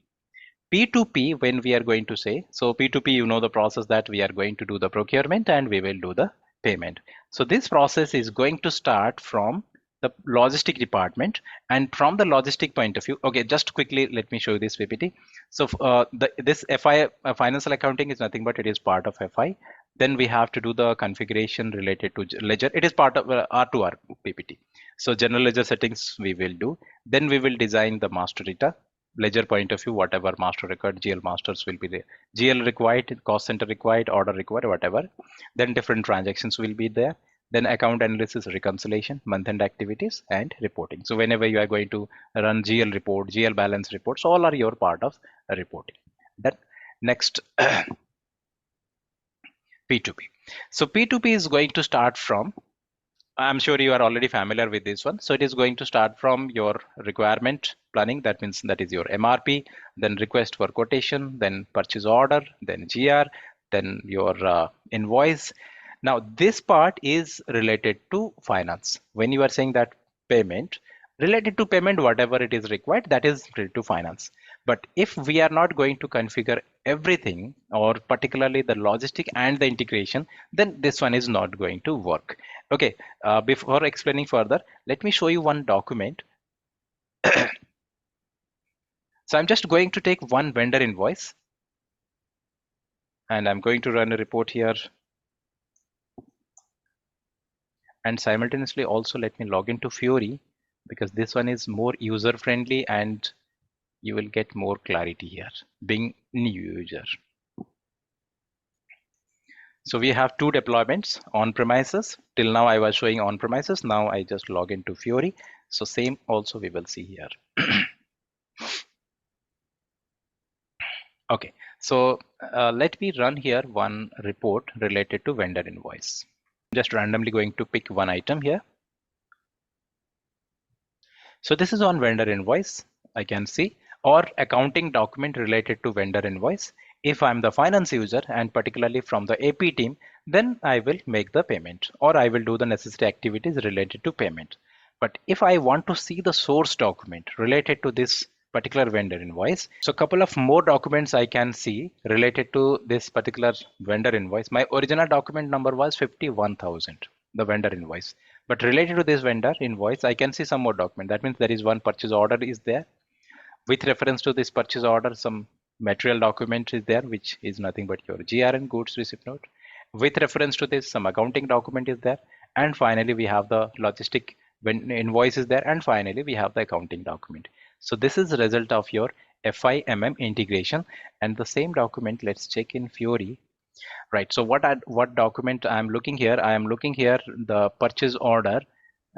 P2P, when we are going to say, so P2P, you know the process that we are going to do the procurement and we will do the payment. So this process is going to start from the logistic department, and from the logistic point of view, okay, just quickly let me show you this PPT. So this FI financial accounting is nothing but it is part of FI. Then we have to do the configuration related to ledger. It is part of R2R PPT. So general ledger settings we will do. Then we will design the master data. Ledger point of view, whatever master record, GL masters will be there. GL required, cost center required, order required, whatever. Then different transactions will be there. Then account analysis, reconciliation, month-end activities, and reporting. So whenever you are going to run GL report, GL balance reports, all are your part of reporting. Then next, P2P. So P2P is going to start from, I'm sure you are already familiar with this one. So it is going to start from your requirement planning. That means that is your MRP, then request for quotation, then purchase order, then GR, then your invoice. Now this part is related to finance. When you are saying that payment, related to payment, whatever it is required, that is related to finance. But if we are not going to configure everything, or particularly the logistic and the integration, then this one is not going to work. Okay, before explaining further, let me show you one document. So I'm just going to take one vendor invoice and I'm going to run a report here. And simultaneously also let me log into Fiori, because this one is more user friendly and you will get more clarity here, being new user. So we have two deployments on premises. Till now I was showing on premises. Now I just log into Fiori. So same also we will see here. Okay, so let me run here one report related to vendor invoice. Just randomly going to pick one item here. So this is on vendor invoice, I can see, or accounting document related to vendor invoice. If I'm the finance user and particularly from the AP team, then I will make the payment or I will do the necessary activities related to payment. But if I want to see the source document related to this particular vendor invoice, so a couple of more documents I can see related to this particular vendor invoice. My original document number was 51,000, the vendor invoice. But related to this vendor invoice, I can see some more document. That means there is one purchase order is there. With reference to this purchase order, some material document is there, which is nothing but your GRN, goods receipt note. With reference to this, some accounting document is there. And finally, we have the logistic invoice is there. And finally, we have the accounting document. So this is the result of your FIMM integration. And the same document, let's check in Fiori. Right, so what document I'm looking here? I am looking here the purchase order,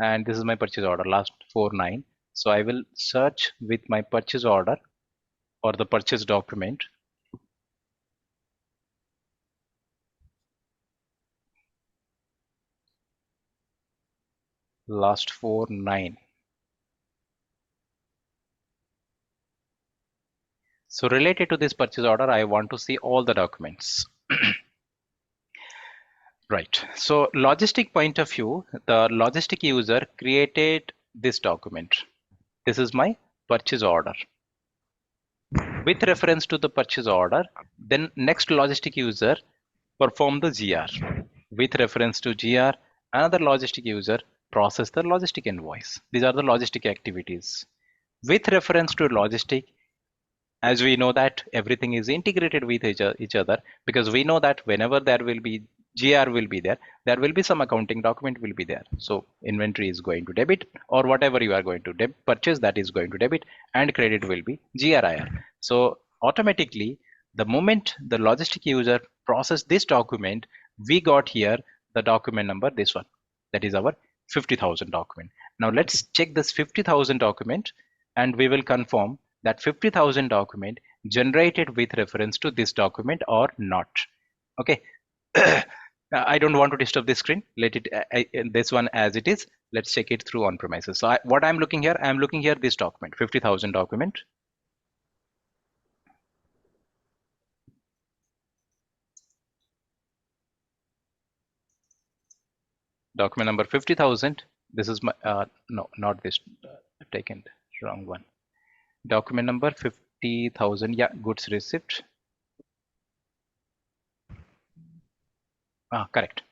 and this is my purchase order last 49. So I will search with my purchase order. or the purchase document. Last 4 9. So related to this purchase order, I want to see all the documents. Right. So logistic point of view, the logistic user created this document. This is my purchase order. With reference to the purchase order, then next logistic user perform the GR. With reference to GR, another logistic user process the logistic invoice. These are the logistic activities. With reference to logistic, as we know that everything is integrated with each other, because we know that whenever there will be GR will be there will be some accounting document will be there. So inventory is going to debit, or whatever you are going to purchase, that is going to debit, and credit will be GRIR. So automatically, the moment the logistic user process this document, we got here the document number, this one, that is our 50,000 document. Now let's check this 50,000 document, and we will confirm that 50,000 document generated with reference to this document or not. Okay. I don't want to disturb this screen. Let it this one as it is. Let's check it through on premises. So what I'm looking here, I'm looking here this document, 50,000 document. Document number 50,000. This is my no, not this. Taken wrong one. Document number 50,000. Yeah, goods receipt. Correct.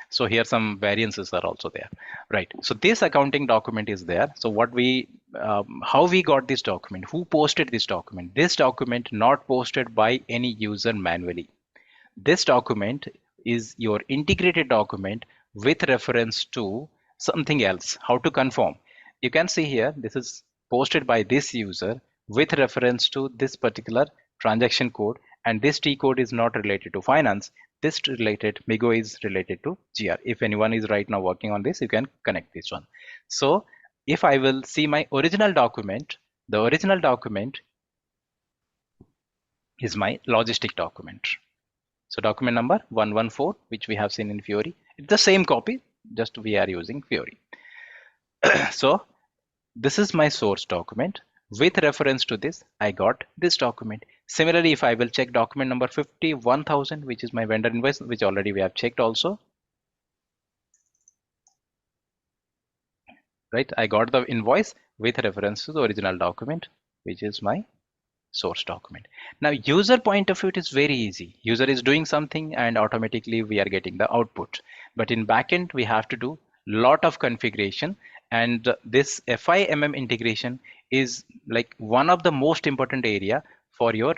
So here some variances are also there, right? So this accounting document is there. So what we, how we got this document, who posted this document? This document not posted by any user manually. This document is your integrated document with reference to something else. How to confirm? You can see here, this is posted by this user with reference to this particular transaction code, and this T code is not related to finance. This related Migo is related to GR. If anyone is right now working on this, you can connect this one. So if I will see my original document, the original document is my logistic document. So document number 114, which we have seen in Fiori, it's the same copy, just we are using Fiori. So this is my source document. With reference to this, I got this document. Similarly, if I will check document number 51,000, which is my vendor invoice, which already we have checked also. Right, I got the invoice with reference to the original document, which is my source document. Now user point of view, it is very easy. User is doing something and automatically we are getting the output. But in backend, we have to do lot of configuration, and this FIMM integration is like one of the most important area for your,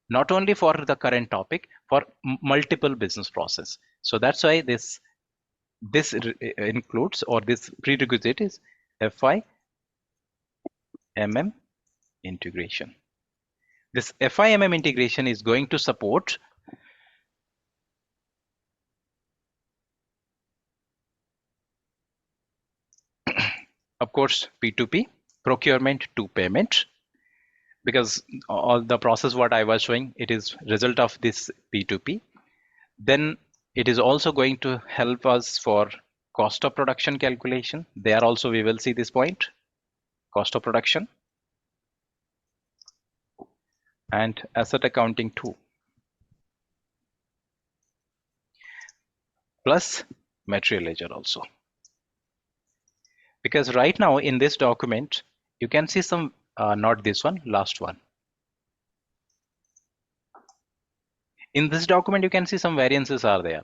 not only for the current topic, for multiple business process. So that's why this includes, or this prerequisite is FIMM integration. This FIMM integration is going to support of course P2P, procurement to payment, because all the process what I was showing, it is result of this P2P. Then it is also going to help us for cost of production calculation. There also we will see this point, cost of production, and asset accounting too, plus material ledger also. Because right now in this document, you can see some, not this one, last one. In this document, you can see some variances are there.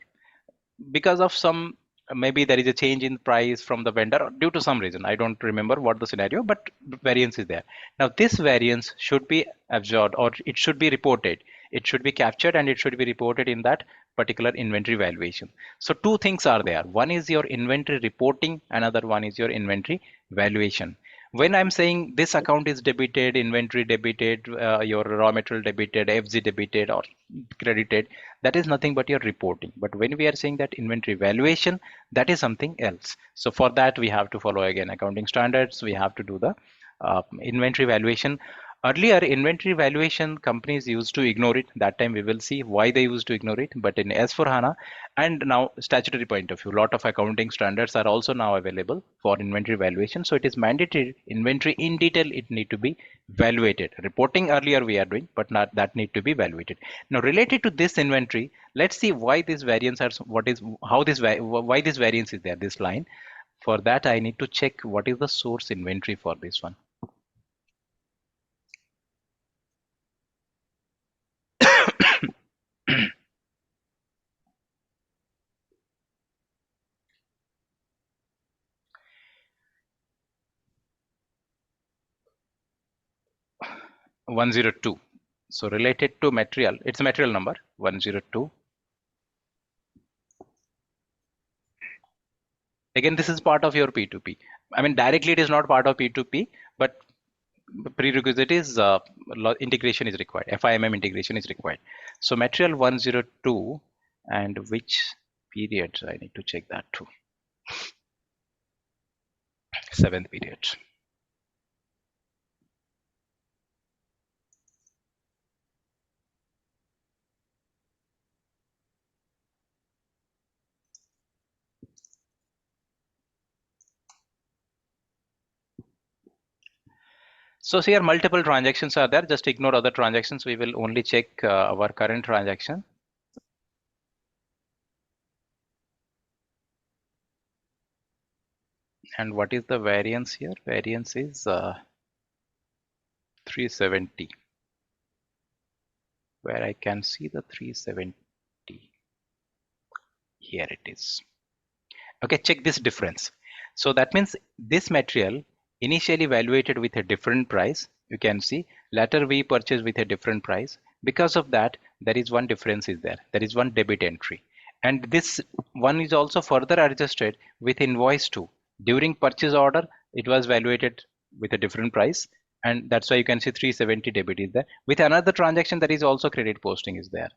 Because of some, maybe there is a change in price from the vendor or due to some reason. I don't remember what the scenario, but variance is there. Now this variance should be absorbed, or it should be reported. It should be captured and it should be reported in that particular inventory valuation. So two things are there. One is your inventory reporting, another one is your inventory valuation. When I'm saying this account is debited, inventory debited, your raw material debited, FG debited or credited, that is nothing but your reporting. But when we are saying that inventory valuation, that is something else. So for that, we have to follow again accounting standards. We have to do the inventory valuation. Earlier, inventory valuation companies used to ignore it. That time we will see why they used to ignore it. But in S4 HANA and now statutory point of view, a lot of accounting standards are also now available for inventory valuation. So it is mandatory inventory in detail. It need to be valuated. Reporting earlier we are doing, but not that need to be valuated. Now related to this inventory, let's see why this variance are what is how this why this variance is there. This line. For that, I need to check what is the source inventory for this one. 102. So related to material, it's a material number 102. Again, this is part of your P2P. I mean, directly it is not part of P2P, but prerequisite is integration is required. FIMM integration is required. So material 102 and which period? I need to check that too. 7th period. So here multiple transactions are there. Just ignore other transactions. We will only check our current transaction. And what is the variance here? Variance is 370, where I can see the 370. Here it is. Okay, check this difference. So that means this material initially evaluated with a different price. You can see later we purchased with a different price. Because of that, there is one difference is there. There is one debit entry. And this one is also further adjusted with invoice 2. During purchase order, it was evaluated with a different price. And that's why you can see 370 debit is there. With another transaction, there is also credit posting is there.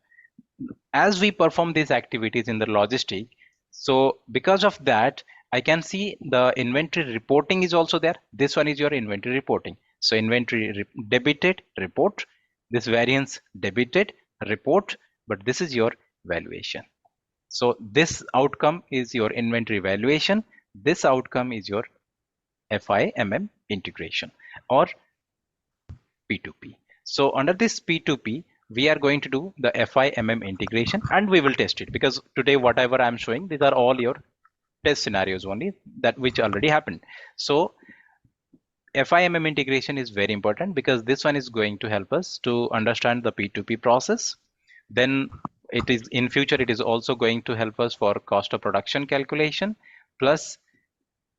As we perform these activities in the logistic, so because of that, I can see the inventory reporting is also there. This one is your inventory reporting. So inventory debited report, this variance debited report, but this is your valuation. So this outcome is your inventory valuation. This outcome is your FIMM integration or P2P. So under this P2P, we are going to do the FIMM integration and we will test it, because today whatever I'm showing, these are all your test scenarios only, that which already happened. So FIMM integration is very important because this one is going to help us to understand the P2P process. Then it is in future, it is also going to help us for cost of production calculation, plus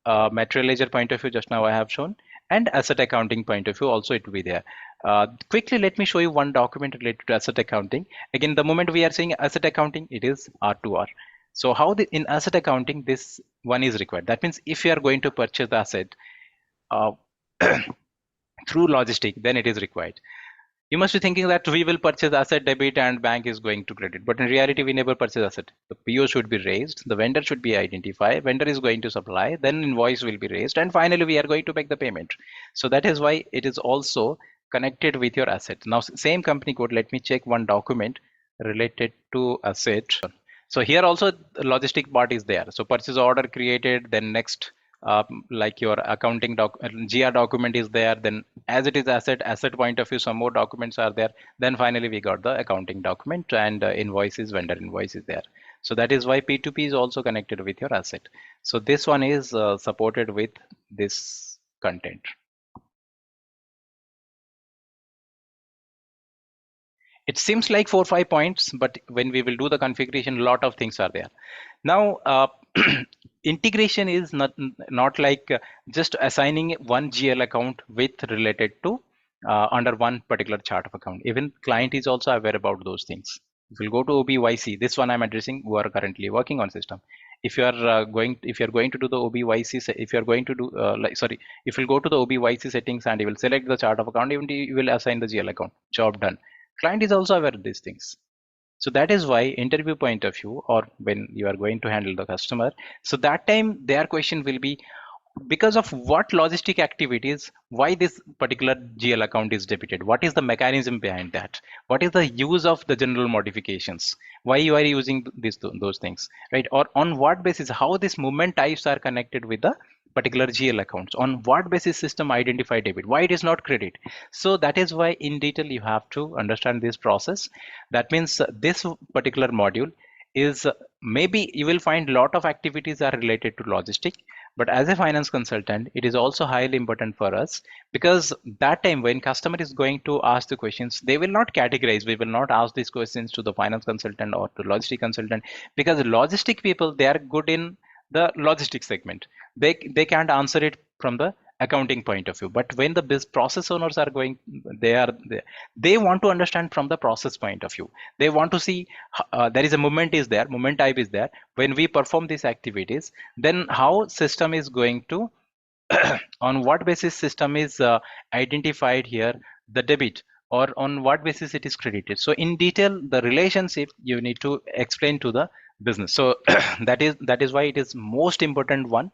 material ledger point of view, just now I have shown, and asset accounting point of view also it will be there. Quickly, let me show you one document related to asset accounting. Again, the moment we are saying asset accounting, it is R2R. So how in asset accounting, this one is required. That means if you are going to purchase the asset through logistic, then it is required. You must be thinking that we will purchase asset debit and bank is going to credit, but in reality we never purchase asset. The PO should be raised, the vendor should be identified, vendor is going to supply, then invoice will be raised, and finally we are going to make the payment. So that is why it is also connected with your asset. Now same company code, let me check one document related to asset. So here also the logistic part is there. So purchase order created, then next like your accounting GR document is there, then as it is asset point of view, some more documents are there, then finally we got the accounting document and invoices, vendor invoice is there. So that is why P2P is also connected with your asset. So this one is supported with this content. It seems like 4-5 points, but when we will do the configuration, a lot of things are there. Now integration is not like just assigning one GL account with related to under one particular chart of account. Even client is also aware about those things. If you go to OBYC, this one I'm addressing who are currently working on system. If you are going to do the OBYC, if you are going to do if you go to the OBYC settings and you will select the chart of account, even you will assign the GL account. Job done. Client is also aware of these things. So that is why interview point of view, or when you are going to handle the customer, so that time their question will be, because of what logistic activities, why this particular GL account is debited, what is the mechanism behind that, what is the use of the general modifications, why you are using this those things, right? Or on what basis, how these movement types are connected with the particular GL accounts, on what basis system identify debit, why it is not credit. So that is why in detail you have to understand this process. That means this particular module is maybe you will find lot of activities are related to logistic, but as a finance consultant, it is also highly important for us, because that time when customer is going to ask the questions, they will not categorize. We will not ask these questions to the finance consultant or to logistic consultant, because the logistic people, they are good in the logistic segment. They can't answer it from the accounting point of view. But when the process owners are going, they want to understand from the process point of view. They want to see there is a movement is there, movement type is there. When we perform these activities, then how system is going to on what basis system is identified here the debit, or on what basis it is credited. So in detail the relationship you need to explain to the business. So that is why it is most important one.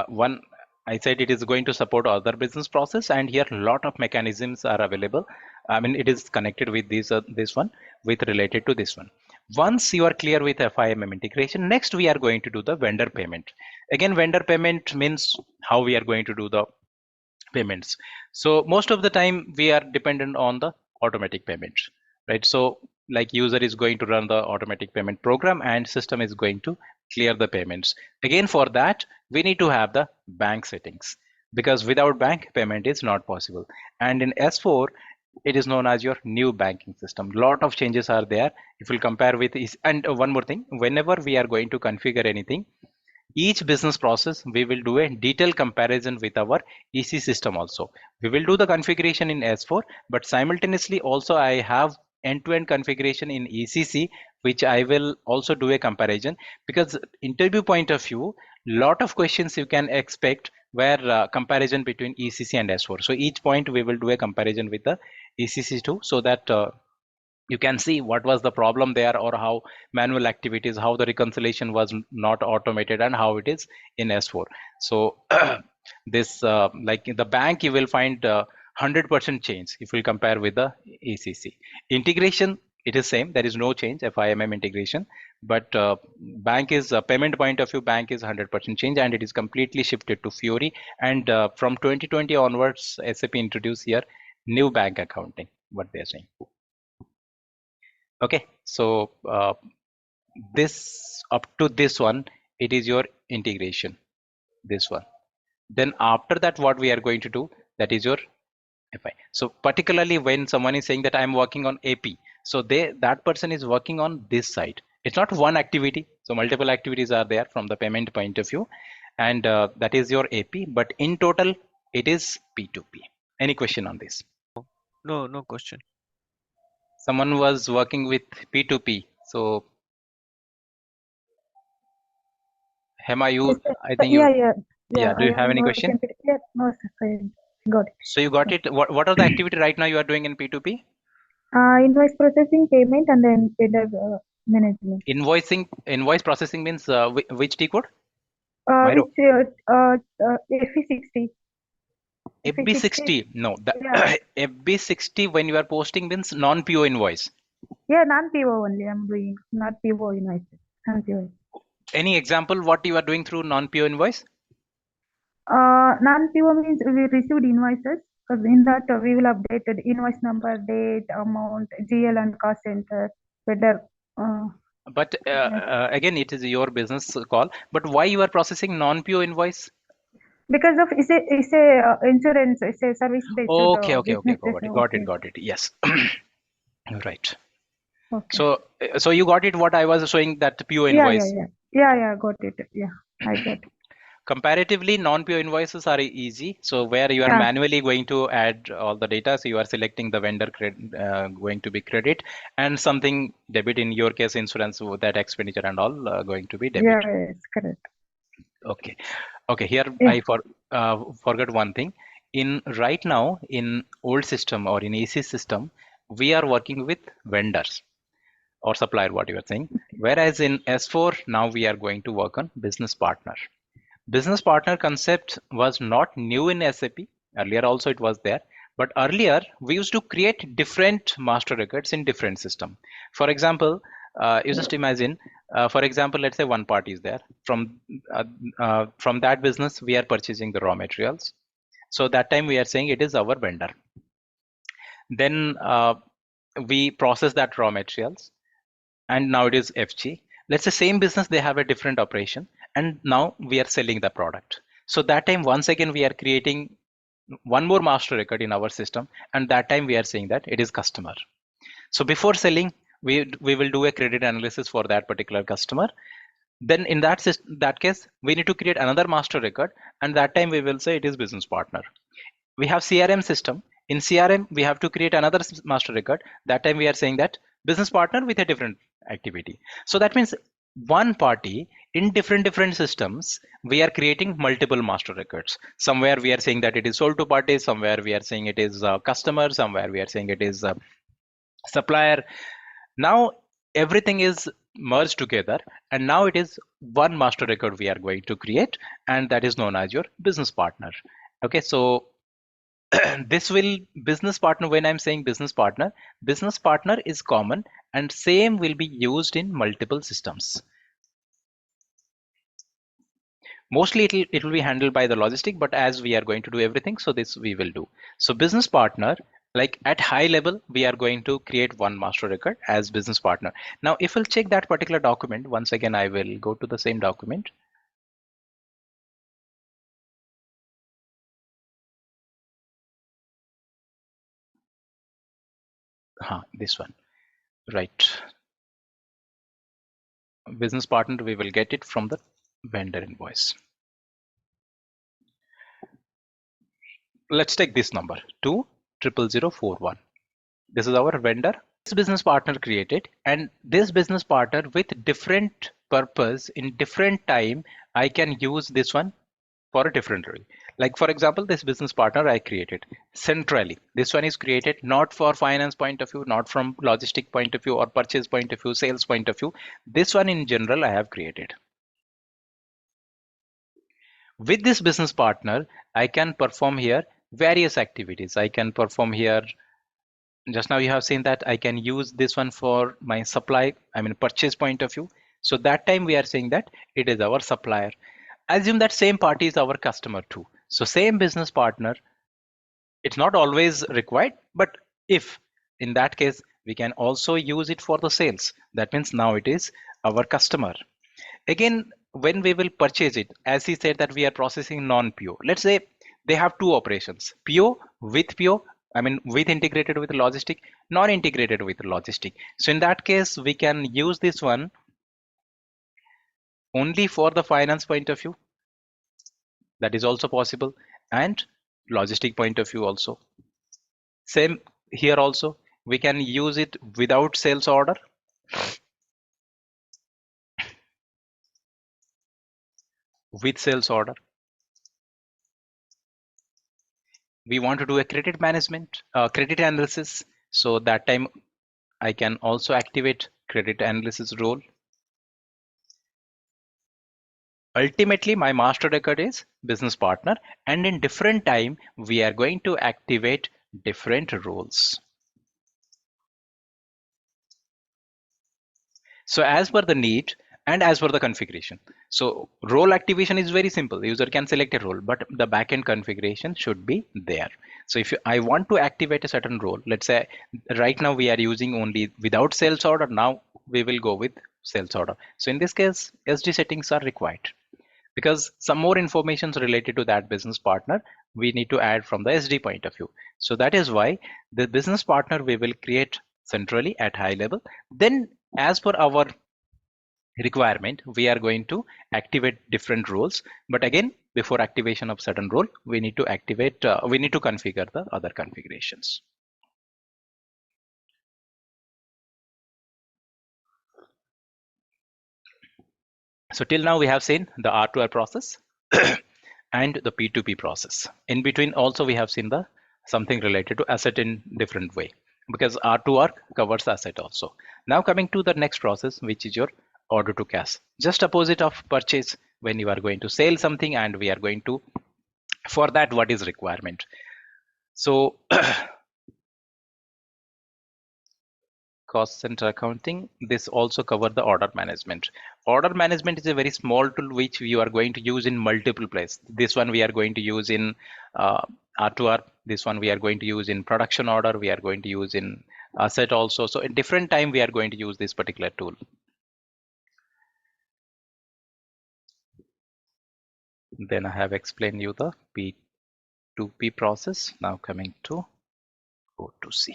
One, I said it is going to support other business process, and here a lot of mechanisms are available. I mean, it is connected with this one, with related to this one. Once you are clear with FIMM integration, next we are going to do the vendor payment. Again, vendor payment means how we are going to do the payments. So most of the time we are dependent on the automatic payments, right? So like user is going to run the automatic payment program and system is going to clear the payments. Again, for that we need to have the bank settings, because without bank payment is not possible. And in S4 it is known as your new banking system. Lot of changes are there if you compare with and one more thing, whenever we are going to configure anything, each business process we will do a detailed comparison with our EC system also. We will do the configuration in S4, but simultaneously also I have end-to-end configuration in ECC, which I will also do a comparison, because interview point of view, lot of questions you can expect where comparison between ECC and S4. So each point we will do a comparison with the ECC too, so that you can see what was the problem there, or how manual activities, how the reconciliation was not automated, and how it is in S4. So this like in the bank you will find 100% change if we compare with the ECC. Integration, it is same, there is no change, FIMM integration, but bank is payment point of view, bank is 100% change, and it is completely shifted to Fiori. And from 2020 onwards, SAP introduced here new bank accounting, what they are saying. Okay, so this up to this one, it is your integration, this one. Then after that, what we are going to do, that is your FI. So particularly when someone is saying that I'm working on AP, so that person is working on this side. It's not one activity, so multiple activities are there from the payment point of view, and that is your AP. But in total, it is P2P. Any question on this? No, no question. Someone was working with P2P, so Hema, Yes, you, sir. I think Yeah, you, yeah, yeah. yeah. Do I you have am any question? working. Yeah, no, sir. I got it. So you got it. What are the activity right now you are doing in P2P? Invoice processing, payment, and then vendor management. Invoice processing means which T code? Which Myro. FE60, FE60. FB60. No, the Yeah, FB60 when you are posting means non-PO invoice. yeah, non-PO only. I'm doing not PO invoices. Non-PO. Any example what you are doing through non-PO invoice? Non-PO means we received invoices. In that, we will update the invoice number, date, amount, GL and cost center, whether. Uh, But yeah. again, it is your business call. But why you are processing non-PO invoice? Because of it's a insurance, it's a service based Okay, okay, okay. business. Got it, Okay, got it. Yes. Right. okay. So you got it. What I was showing, that PO Yeah, yeah, invoice. yeah, yeah, yeah. Got it. Yeah, I got it. Comparatively, non-PO invoices are easy. So where you are Yeah, manually going to add all the data, so you are selecting the vendor going to be credit, and something debit, in your case insurance, that expenditure and all going to be debit. yeah, yes, correct. Okay, okay. Here Yeah, I forgot one thing. In right now in old system or in AC system, we are working with vendors or supplier, what you are saying. Whereas in S4 now we are going to work on business partner. Business partner concept was not new in SAP. Earlier also it was there. But earlier we used to create different master records in different system. For example, you just imagine, for example, let's say one party is there. From that business, we are purchasing the raw materials. So that time we are saying it is our vendor. Then we process that raw materials, and now it is FG. Let's say same business, they have a different operation, and now we are selling the product. So that time, once again, we are creating one more master record in our system, and that time we are saying that it is customer. So before selling, we will do a credit analysis for that particular customer. Then in that case, we need to create another master record, and that time we will say it is business partner. We have CRM system. In CRM, we have to create another master record. That time we are saying that business partner with a different activity. So that means one party in different systems, we are creating multiple master records. Somewhere we are saying that it is sold to parties. Somewhere we are saying it is a customer. Somewhere we are saying it is a supplier. Now everything is merged together, and now it is one master record we are going to create, and that is known as your business partner. Okay, so this will business partner, when I'm saying business partner is common, and same will be used in multiple systems. Mostly it will be handled by the logistic, but as we are going to do everything, so this we will do. So business partner, like at high level, we are going to create one master record as business partner. Now if we'll check that particular document, once again I will go to the same document. This one, right? Business partner, we will get it from the vendor invoice. Let's take this number 2000041. This is our vendor. This business partner created, and this business partner with different purpose in different time, I can use this one for a different role. Like for example, this business partner I created centrally. This one is created not for finance point of view, not from logistic point of view or purchase point of view, sales point of view. This one in general I have created. With this business partner, I can perform here various activities. I can perform here, just now you have seen that I can use this one for my supply, I mean purchase point of view. So that time we are saying that it is our supplier. Assume that same party is our customer too. So same business partner, it's not always required, but if in that case, we can also use it for the sales. That means now it is our customer. Again, when we will purchase it, as he said that we are processing non-PO. Let's say they have two operations, PO with PO, I mean with integrated with logistic, non-integrated with logistic. So in that case, we can use this one only for the finance point of view. That is also possible, and logistic point of view also. Same here also, we can use it without sales order. With sales order. We want to do a credit management, credit analysis. So that time I can also activate credit analysis role. Ultimately, my master record is business partner, and in different time, we are going to activate different roles. So as per the need and as per the configuration. So role activation is very simple. The user can select a role, but the backend configuration should be there. So if I want to activate a certain role, let's say right now we are using only without sales order. Now we will go with sales order. So in this case, SD settings are required, because some more information related to that business partner we need to add from the SD point of view. So that is why the business partner we will create centrally at high level. Then as per our requirement, we are going to activate different roles. But again, before activation of certain role, we need to activate, we need to configure the other configurations. So till now we have seen the R2R process and the P2P process. In between also we have seen the something related to asset in different way, because R2R covers asset also. Now coming to the next process, which is your order to cash. Just opposite of purchase, when you are going to sell something, and we are going to, for that, what is requirement. So cost center accounting, this also cover the order management. Order management is a very small tool which you are going to use in multiple places. This one we are going to use in R2R. This one we are going to use in production order. We are going to use in asset also. So at different time we are going to use this particular tool. Then I have explained you the P2P process. Now coming to O2C.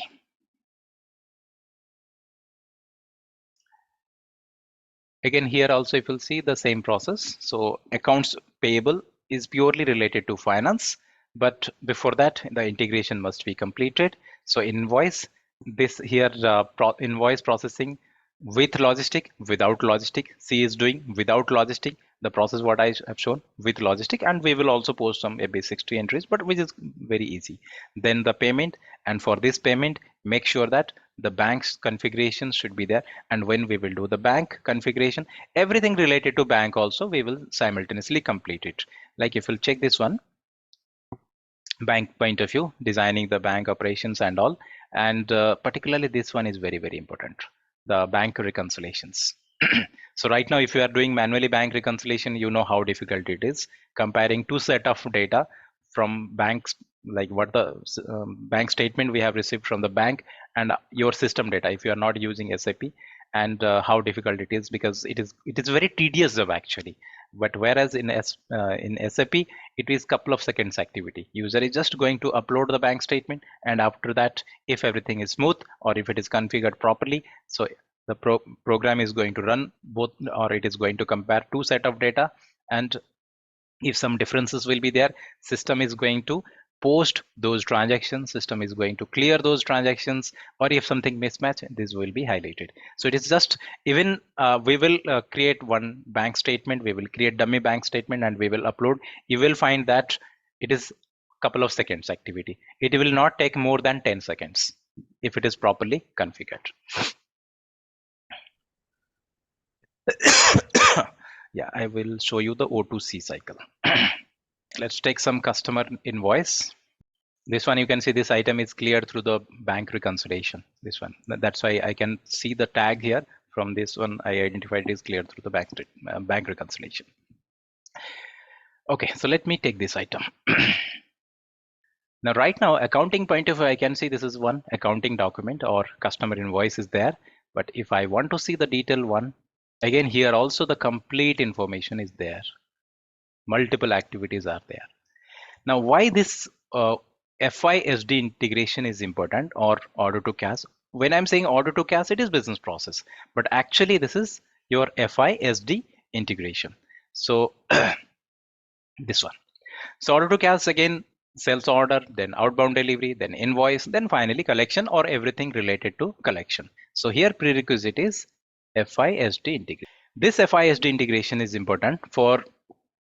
Again, here also if you'll see the same process. So accounts payable is purely related to finance, but before that the integration must be completed. So invoice, this here invoice processing with logistic, without logistic. C is doing without logistic. The process what I have shown with logistic, and we will also post some AB60 entries, but which is very easy. Then the payment, and for this payment, make sure that the bank's configuration should be there. And when we will do the bank configuration, everything related to bank also we will simultaneously complete it. Like if you'll check this one, bank point of view, designing the bank operations and all, and particularly this one is very, very important, the bank reconciliations. So right now if you are doing manually bank reconciliation, you know how difficult it is comparing two set of data from banks, like what the bank statement we have received from the bank and your system data if you are not using SAP, and how difficult it is, because it is very tedious job actually. But whereas in SAP it is couple of seconds activity. User is just going to upload the bank statement, and after that, if everything is smooth or if it is configured properly, so the program is going to run both, or it is going to compare two set of data, and if some differences will be there, system is going to post those transactions, system is going to clear those transactions, or if something mismatch, this will be highlighted. So it is just, even we will create one bank statement, we will create dummy bank statement and we will upload. You will find that it is couple of seconds activity. It will not take more than 10 seconds if it is properly configured. Yeah, I will show you the O2C cycle. Let's take some customer invoice. This one you can see this item is cleared through the bank reconciliation. This one, that's why I can see the tag here. From this one I identified it is cleared through the bank reconciliation. Okay, so let me take this item. Now right now, accounting point of view, I can see this is one accounting document or customer invoice is there. But if I want to see the detailed one, again here also the complete information is there. Multiple activities are there. Now why this FISD integration is important, or order to cash? When I'm saying order to cash, it is business process, but actually this is your FISD integration. So this one. So order to cash, again, sales order, then outbound delivery, then invoice, then finally collection, or everything related to collection. So here prerequisite is FISD integration. This FISD integration is important for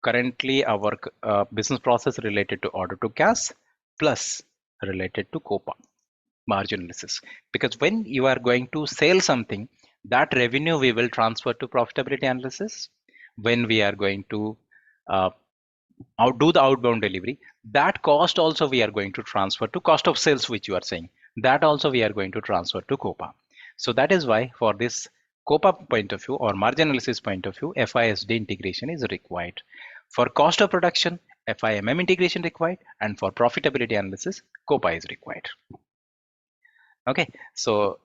currently our business process related to order to cash plus related to COPA, margin analysis. Because when you are going to sell something, that revenue we will transfer to profitability analysis. When we are going to do the outbound delivery, that cost also we are going to transfer to cost of sales, which you are saying, that also we are going to transfer to COPA. So that is why for this COPA point of view or margin analysis point of view, FISD integration is required. For cost of production, FIMM integration required, and for profitability analysis, COPA is required. Okay, so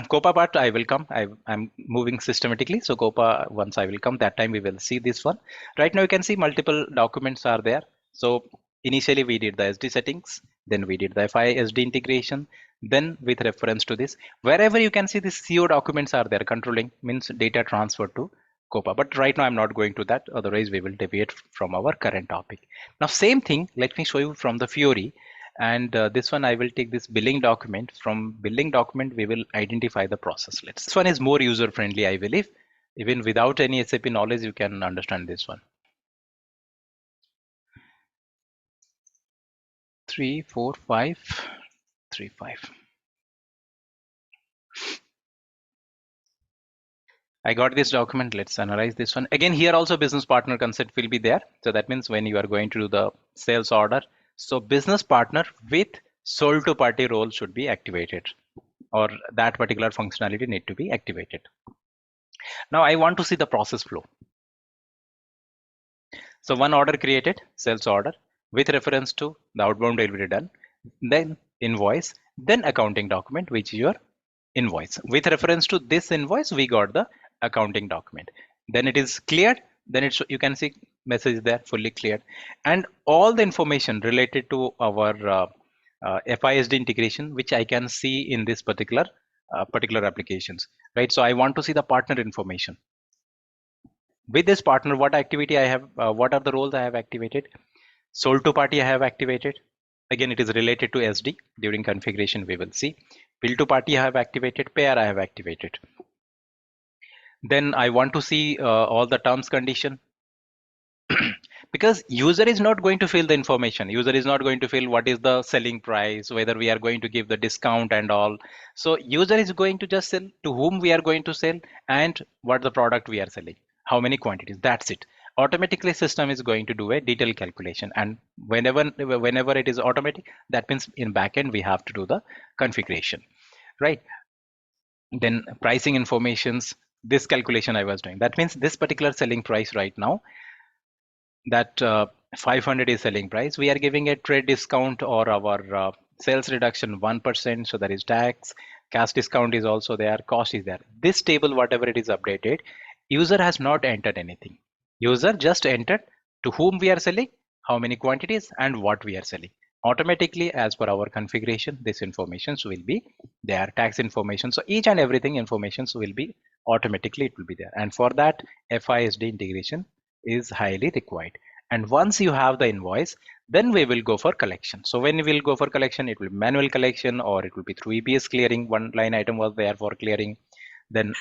COPA part I will come. I'm moving systematically. So COPA, once I will come, that time we will see this one. Right now you can see multiple documents are there. So initially we did the SD settings, then we did the FISD integration. Then with reference to this, wherever you can see these CO documents are there, controlling means data transfer to COPA. But right now I'm not going to that. Otherwise we will deviate from our current topic. Now same thing, let me show you from the Fiori. And this one I will take this billing document. From billing document we will identify the process. This one is more user friendly, I believe. Even without any SAP knowledge you can understand this one. 3 4 5 3 5. I got this document. Let's analyze this one. Again, here also business partner concept will be there. So that means when you are going to do the sales order, so business partner with sold to party role should be activated, or that particular functionality need to be activated. Now I want to see the process flow. So one order created, sales order, with reference to the outbound delivery done, then invoice, then accounting document, which is your invoice. With reference to this invoice, we got the accounting document. Then it is cleared. Then it's, you can see message there fully cleared, and all the information related to our FISD integration, which I can see in this particular applications, right? So I want to see the partner information. With this partner, what activity I have, what are the roles I have activated? Sold to party I have activated. Again, it is related to SD. During configuration, we will see. Bill to party I have activated. Payer I have activated. Then I want to see all the terms condition. Because user is not going to fill the information. User is not going to fill what is the selling price, whether we are going to give the discount and all. So user is going to just sell to whom we are going to sell and what the product we are selling, how many quantities. That's it. Automatically system is going to do a detailed calculation, and whenever it is automatic, that means in backend we have to do the configuration, right? Then pricing informations, this calculation I was doing. That means this particular selling price right now, that 500 is selling price, we are giving a trade discount or our sales reduction 1%, so that is tax. Cash discount is also there, cost is there. This table, whatever it is updated, user has not entered anything. User just entered to whom we are selling, how many quantities, and what we are selling. Automatically, as per our configuration, this informations will be there. Tax information, so each and everything informations will be automatically, it will be there. And for that, FISD integration is highly required. And once you have the invoice, then we will go for collection. So when we will go for collection, it will be manual collection, or it will be through EBS clearing. One line item was there for clearing. Then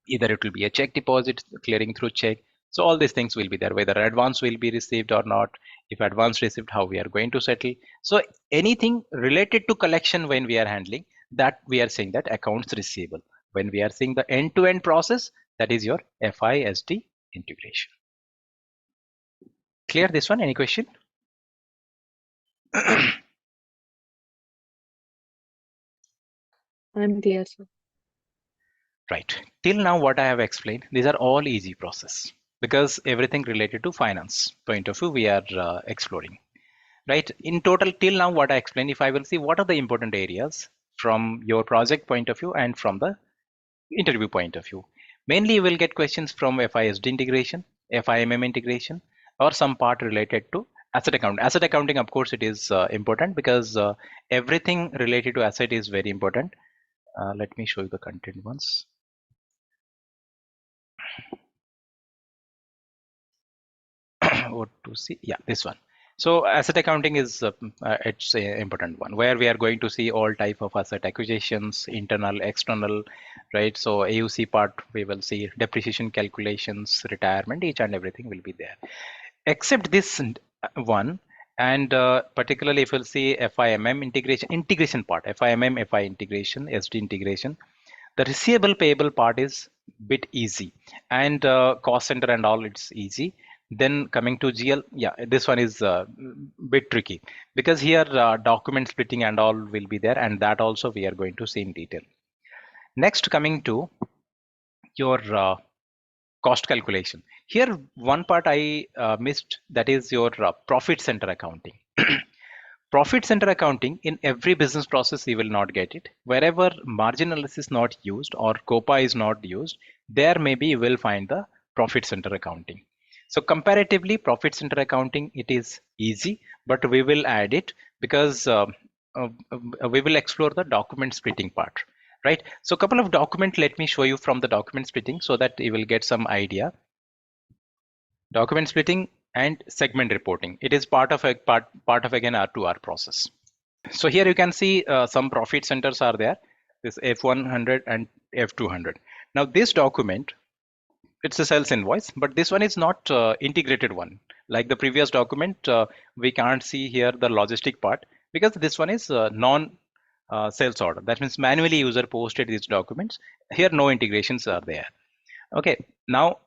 either it will be a check deposit clearing through check. So all these things will be there, whether advance will be received or not. If advance received, how we are going to settle. So anything related to collection when we are handling, that we are saying that accounts receivable. When we are seeing the end-to-end process, that is your FISD integration. Clear this one? Any question? I'm clear, sir. Right. Till now, what I have explained, these are all easy process, because everything related to finance point of view we are exploring. Right. In total, till now, what I explained, if I will see what are the important areas from your project point of view and from the interview point of view. Mainly, you will get questions from FISD integration, FIMM integration, or some part related to asset accounting. Asset accounting, of course, it is important, because everything related to asset is very important. Let me show you the content once. What to see? Yeah, this one. So asset accounting is it's an important one, where we are going to see all type of asset acquisitions, internal, external, right? So AUC part, we will see depreciation calculations, retirement, each and everything will be there, except this one. And particularly if you'll see FIMM integration part, FIMM, FI integration, SD integration, the receivable payable part is bit easy, and cost center and all, it's easy. Then coming to GL, yeah, this one is bit tricky, because here document splitting and all will be there, and that also we are going to see in detail. Next, coming to your cost calculation. Here, one part I missed, that is your profit center accounting. Profit center accounting, in every business process you will not get it. Wherever margin analysis is not used or COPA is not used, there maybe you will find the profit center accounting. So comparatively, profit center accounting, it is easy, but we will add it, because we will explore the document splitting part, right? So a couple of documents, let me show you from the document splitting, so that you will get some idea. Document splitting and segment reporting, it is part of again R2R process. So here you can see some profit centers are there, this F100 and F200. Now this document, it's a sales invoice, but this one is not integrated one. Like the previous document, we can't see here the logistic part, because this one is non sales order. That means manually user posted these documents. Here no integrations are there. Okay, now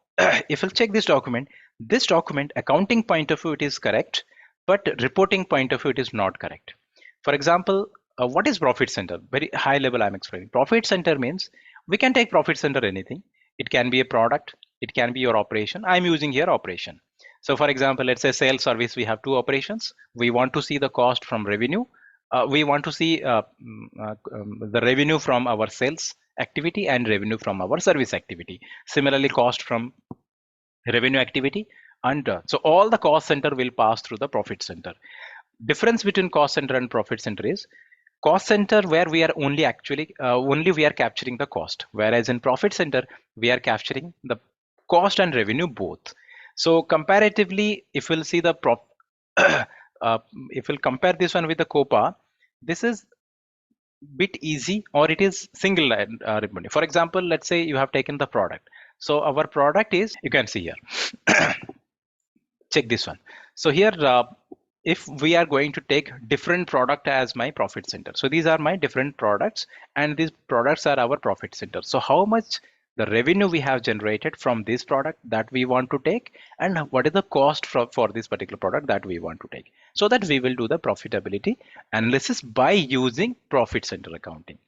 if we'll check this document accounting point of view it is correct, but reporting point of view it is not correct. For example, what is profit center? Very high level I'm explaining. Profit center means we can take profit center anything. It can be a product, it can be your operation. I'm using here operation. So for example, let's say sales service, we have two operations. We want to see the cost from revenue. We want to see the revenue from our sales activity and revenue from our service activity. Similarly, cost from revenue activity, and so all the cost center will pass through the profit center. Difference between cost center and profit center is cost center where we are only actually only we are capturing the cost, whereas in profit center we are capturing the cost and revenue both. So comparatively, if we'll see the if we'll compare this one with the COPA, this is bit easy, or it is single line reporting. For example, let's say you have taken the product. So our product is, you can see here, check this one. So here, if we are going to take different product as my profit center. So these are my different products and these products are our profit center. So how much the revenue we have generated from this product that we want to take, and what is the cost for this particular product that we want to take, so that we will do the profitability analysis by using profit center accounting.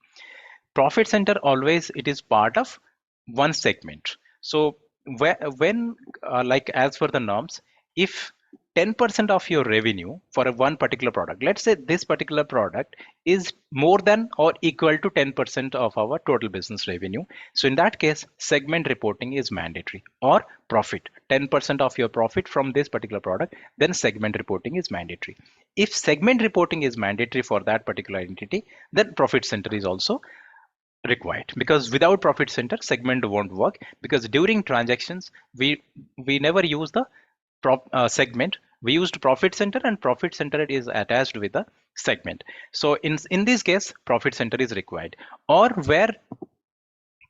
Profit center always it is part of one segment. So when like as per the norms, if 10% of your revenue for a one particular product, let's say this particular product is more than or equal to 10% of our total business revenue, so in that case segment reporting is mandatory. Or profit, 10% of your profit from this particular product, then segment reporting is mandatory. If segment reporting is mandatory for that particular entity, then profit center is also required, because without profit center segment won't work, because during transactions we never use the segment, we used profit center, and profit center is attached with the segment. So in this case profit center is required. Or where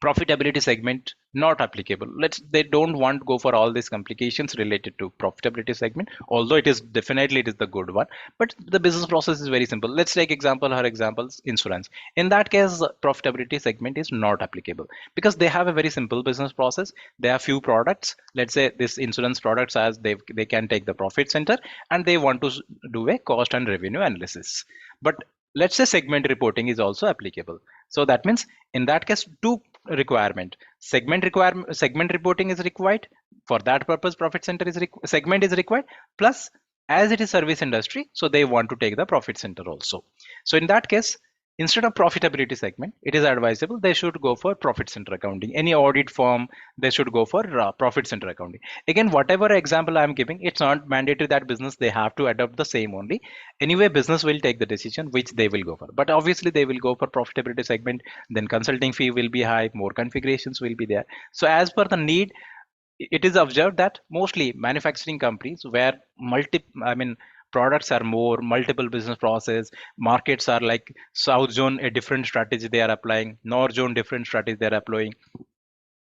profitability segment not applicable, they don't want to go for all these complications related to profitability segment, although it is definitely it is the good one, but the business process is very simple. Let's take her examples, insurance. In that case profitability segment is not applicable, because they have a very simple business process. They have few products. Let's say this insurance products, as they can take the profit center and they want to do a cost and revenue analysis. But let's say segment reporting is also applicable. So that means in that case two requirement, segment reporting is required. For that purpose profit center is segment is required, plus as it is service industry, so they want to take the profit center also. So in that case, instead of profitability segment, it is advisable they should go for profit center accounting. Any audit firm, they should go for profit center accounting. Again, whatever example I'm giving, it's not mandatory that business they have to adopt the same only. Anyway, business will take the decision which they will go for, but obviously they will go for profitability segment. Then consulting fee will be high, more configurations will be there. So as per the need, it is observed that mostly manufacturing companies where products are more, multiple business process, markets are like south zone a different strategy they are applying, north zone different strategy they are applying,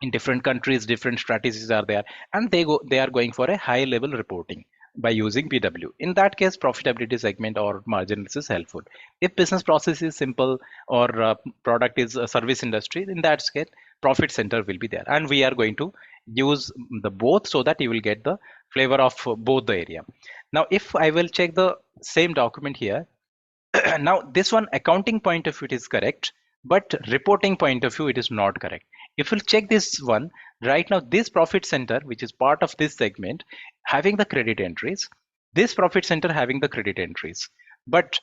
in different countries different strategies are there, and they are going for a high level reporting by using PW. In that case profitability segment or margin is helpful. If business process is simple, or product is a service industry, in that case profit center will be there, and we are going to use the both so that you will get the flavor of both the area. Now if I will check the same document here, now this one accounting point of view it is correct, but reporting point of view it is not correct. If we'll check this one right now, this profit center which is part of this segment having the credit entries, this profit center having the credit entries, but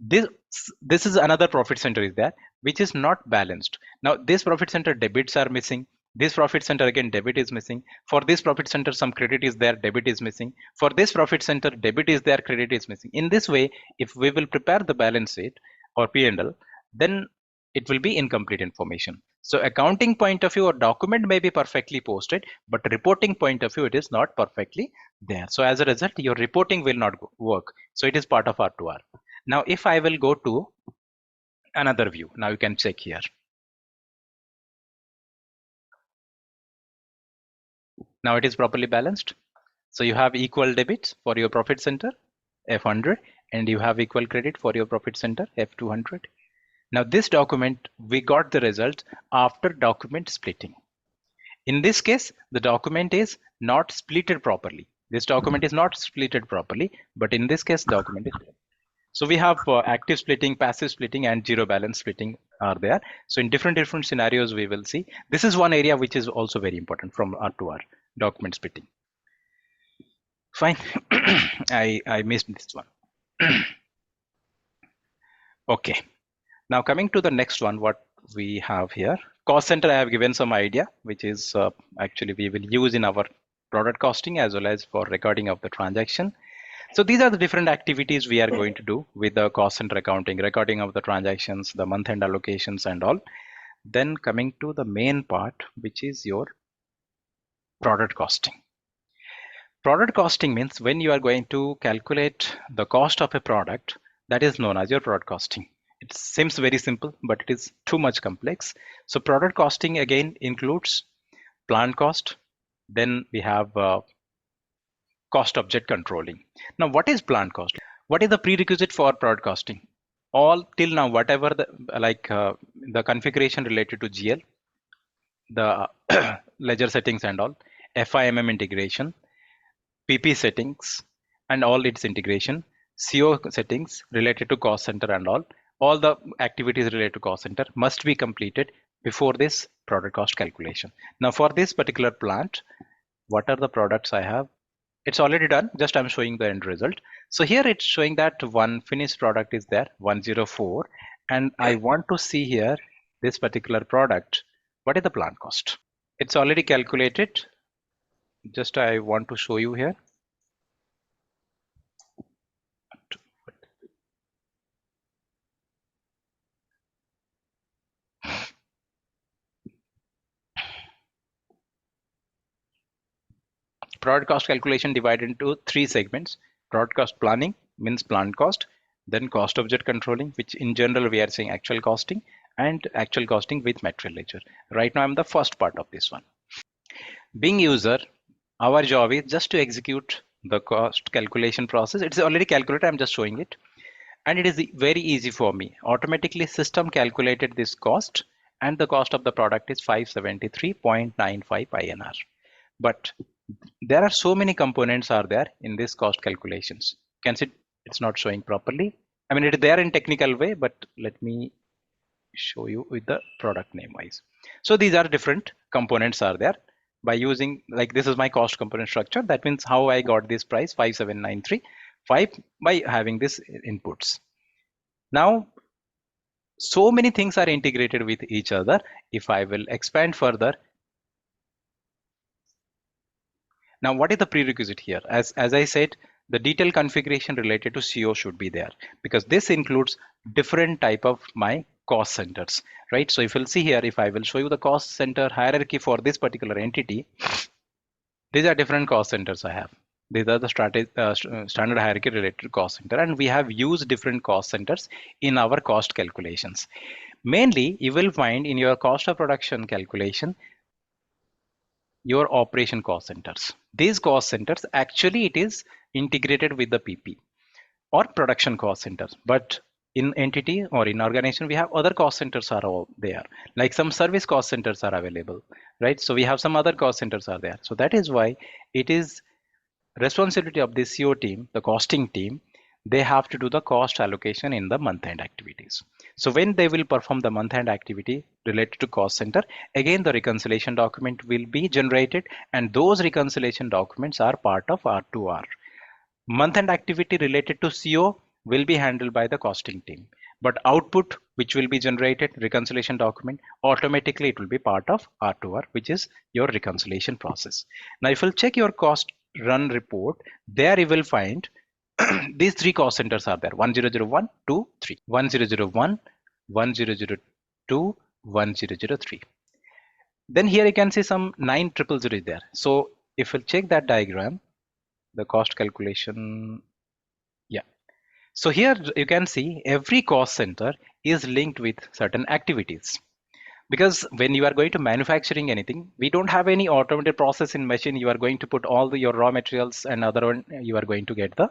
this this is another profit center is there which is not balanced. Now this profit center debits are missing, this profit center again debit is missing, for this profit center some credit is there, debit is missing, for this profit center debit is there, credit is missing. In this way if we will prepare the balance sheet or P&L, then it will be incomplete information. So accounting point of view or document may be perfectly posted, but reporting point of view it is not perfectly there. So as a result your reporting will not work. So it is part of R2R. Now if I will go to another view, now you can check here. Now it is properly balanced. So you have equal debits for your profit center F100, and you have equal credit for your profit center F200. Now this document we got the result after document splitting. In this case, the document is not splitted properly. This document is not splitted properly, but in this case, document is there. So we have active splitting, passive splitting, and zero balance splitting are there. So in different scenarios, we will see. This is one area which is also very important from R to R, document splitting. Fine. I missed this one. Okay. Now coming to the next one, what we have here. Cost center, I have given some idea, which is actually we will use in our product costing as well as for recording of the transaction. So these are the different activities we are going to do with the cost center accounting, recording of the transactions, the month-end allocations and all. Then coming to the main part, which is your product costing. Product costing means when you are going to calculate the cost of a product, that is known as your product costing. It seems very simple, but it is too much complex. So product costing again includes plant cost. Then we have cost object controlling. Now, what is plant cost? What is the prerequisite for product costing? All till now, whatever the configuration related to GL, the ledger settings and all, FIMM integration, PP settings and all its integration, CO settings related to cost center and all the activities related to cost center must be completed before this product cost calculation. Now for this particular plant, what are the products I have? It's already done, just I'm showing the end result. So here it's showing that one finished product is there, 104, and I want to see here this particular product, what is the plant cost? It's already calculated. Just I want to show you here. Product cost calculation divided into three segments. Product cost planning means plant cost, then cost object controlling, which in general we are saying actual costing, and actual costing with material ledger. Right now I'm the first part of this one. Being user, our job is just to execute the cost calculation process. It's already calculated, I'm just showing it. And it is very easy for me. Automatically system calculated this cost, and the cost of the product is 573.95 INR. But there are so many components are there in this cost calculations. Can see it's not showing properly. I mean, it's there in technical way, but let me show you with the product name wise. So these are different components are there. By using, like, this is my cost component structure. That means how I got this price 57935 by having this inputs. Now, so many things are integrated with each other. If I will expand further, now what is the prerequisite here? As I said, the detailed configuration related to CO should be there, because this includes different type of my cost centers, right? So if you'll see here, if I will show you the cost center hierarchy for this particular entity, these are different cost centers I have. These are the standard hierarchy related to cost center, and we have used different cost centers in our cost calculations. Mainly, you will find in your cost of production calculation, your operation cost centers. These cost centers, actually it is integrated with the PP or production cost centers. But in entity or in organization, we have other cost centers are all there. Like some service cost centers are available, right? So we have some other cost centers are there. So that is why it is responsibility of the CO team, the costing team, they have to do the cost allocation in the month-end activities. So when they will perform the month-end activity related to cost center, again the reconciliation document will be generated, and those reconciliation documents are part of R2R. Month-end activity related to CO will be handled by the costing team, but output which will be generated, reconciliation document, automatically it will be part of R2R, which is your reconciliation process. Now if you'll check your cost run report, there you will find these three cost centers are there: 1001, 2, 3. 1001, 1002, 1003. Then here you can see some 9000 is there. So if you'll check that diagram, the cost calculation, yeah. So here you can see every cost center is linked with certain activities. Because when you are going to manufacturing anything, we don't have any automated process in machine. You are going to put all your raw materials, and other one you are going to get the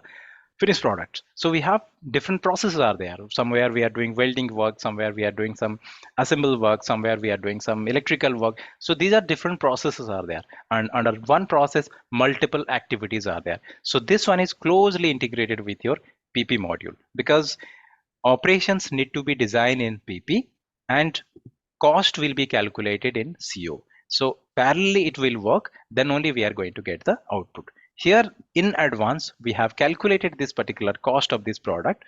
finished products. So we have different processes are there. Somewhere we are doing welding work, somewhere we are doing some assemble work, somewhere we are doing some electrical work. So these are different processes are there, and under one process multiple activities are there. So this one is closely integrated with your PP module, because operations need to be designed in PP and cost will be calculated in CO. So parallelly it will work, then only we are going to get the output. Here in advance, we have calculated this particular cost of this product.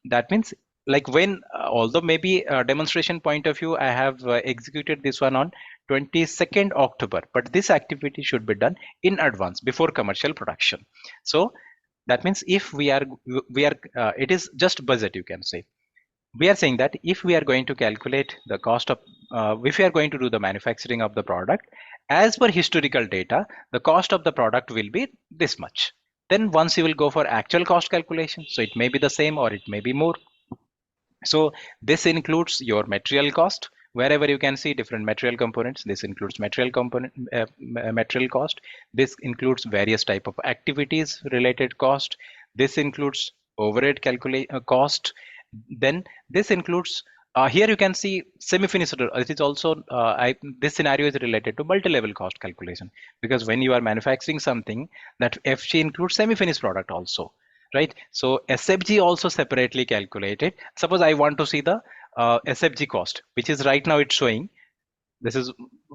That means like when, although maybe a demonstration point of view, I have executed this one on 22nd October, but this activity should be done in advance before commercial production. So that means if it is just budget, you can say. We are saying that if we are going to calculate the cost of, if we are going to do the manufacturing of the product, as per historical data, the cost of the product will be this much. Then once you will go for actual cost calculation, so it may be the same or it may be more. So this includes your material cost. Wherever you can see different material components, this includes material component, material cost. This includes various type of activities related cost. This includes overhead cost. Then this includes, here you can see semi-finished. It is also this scenario is related to multi-level cost calculation, because when you are manufacturing something, that FG includes semi-finished product also, right? So SFG also separately calculated. Suppose I want to see the SFG cost, which is right now it's showing. This is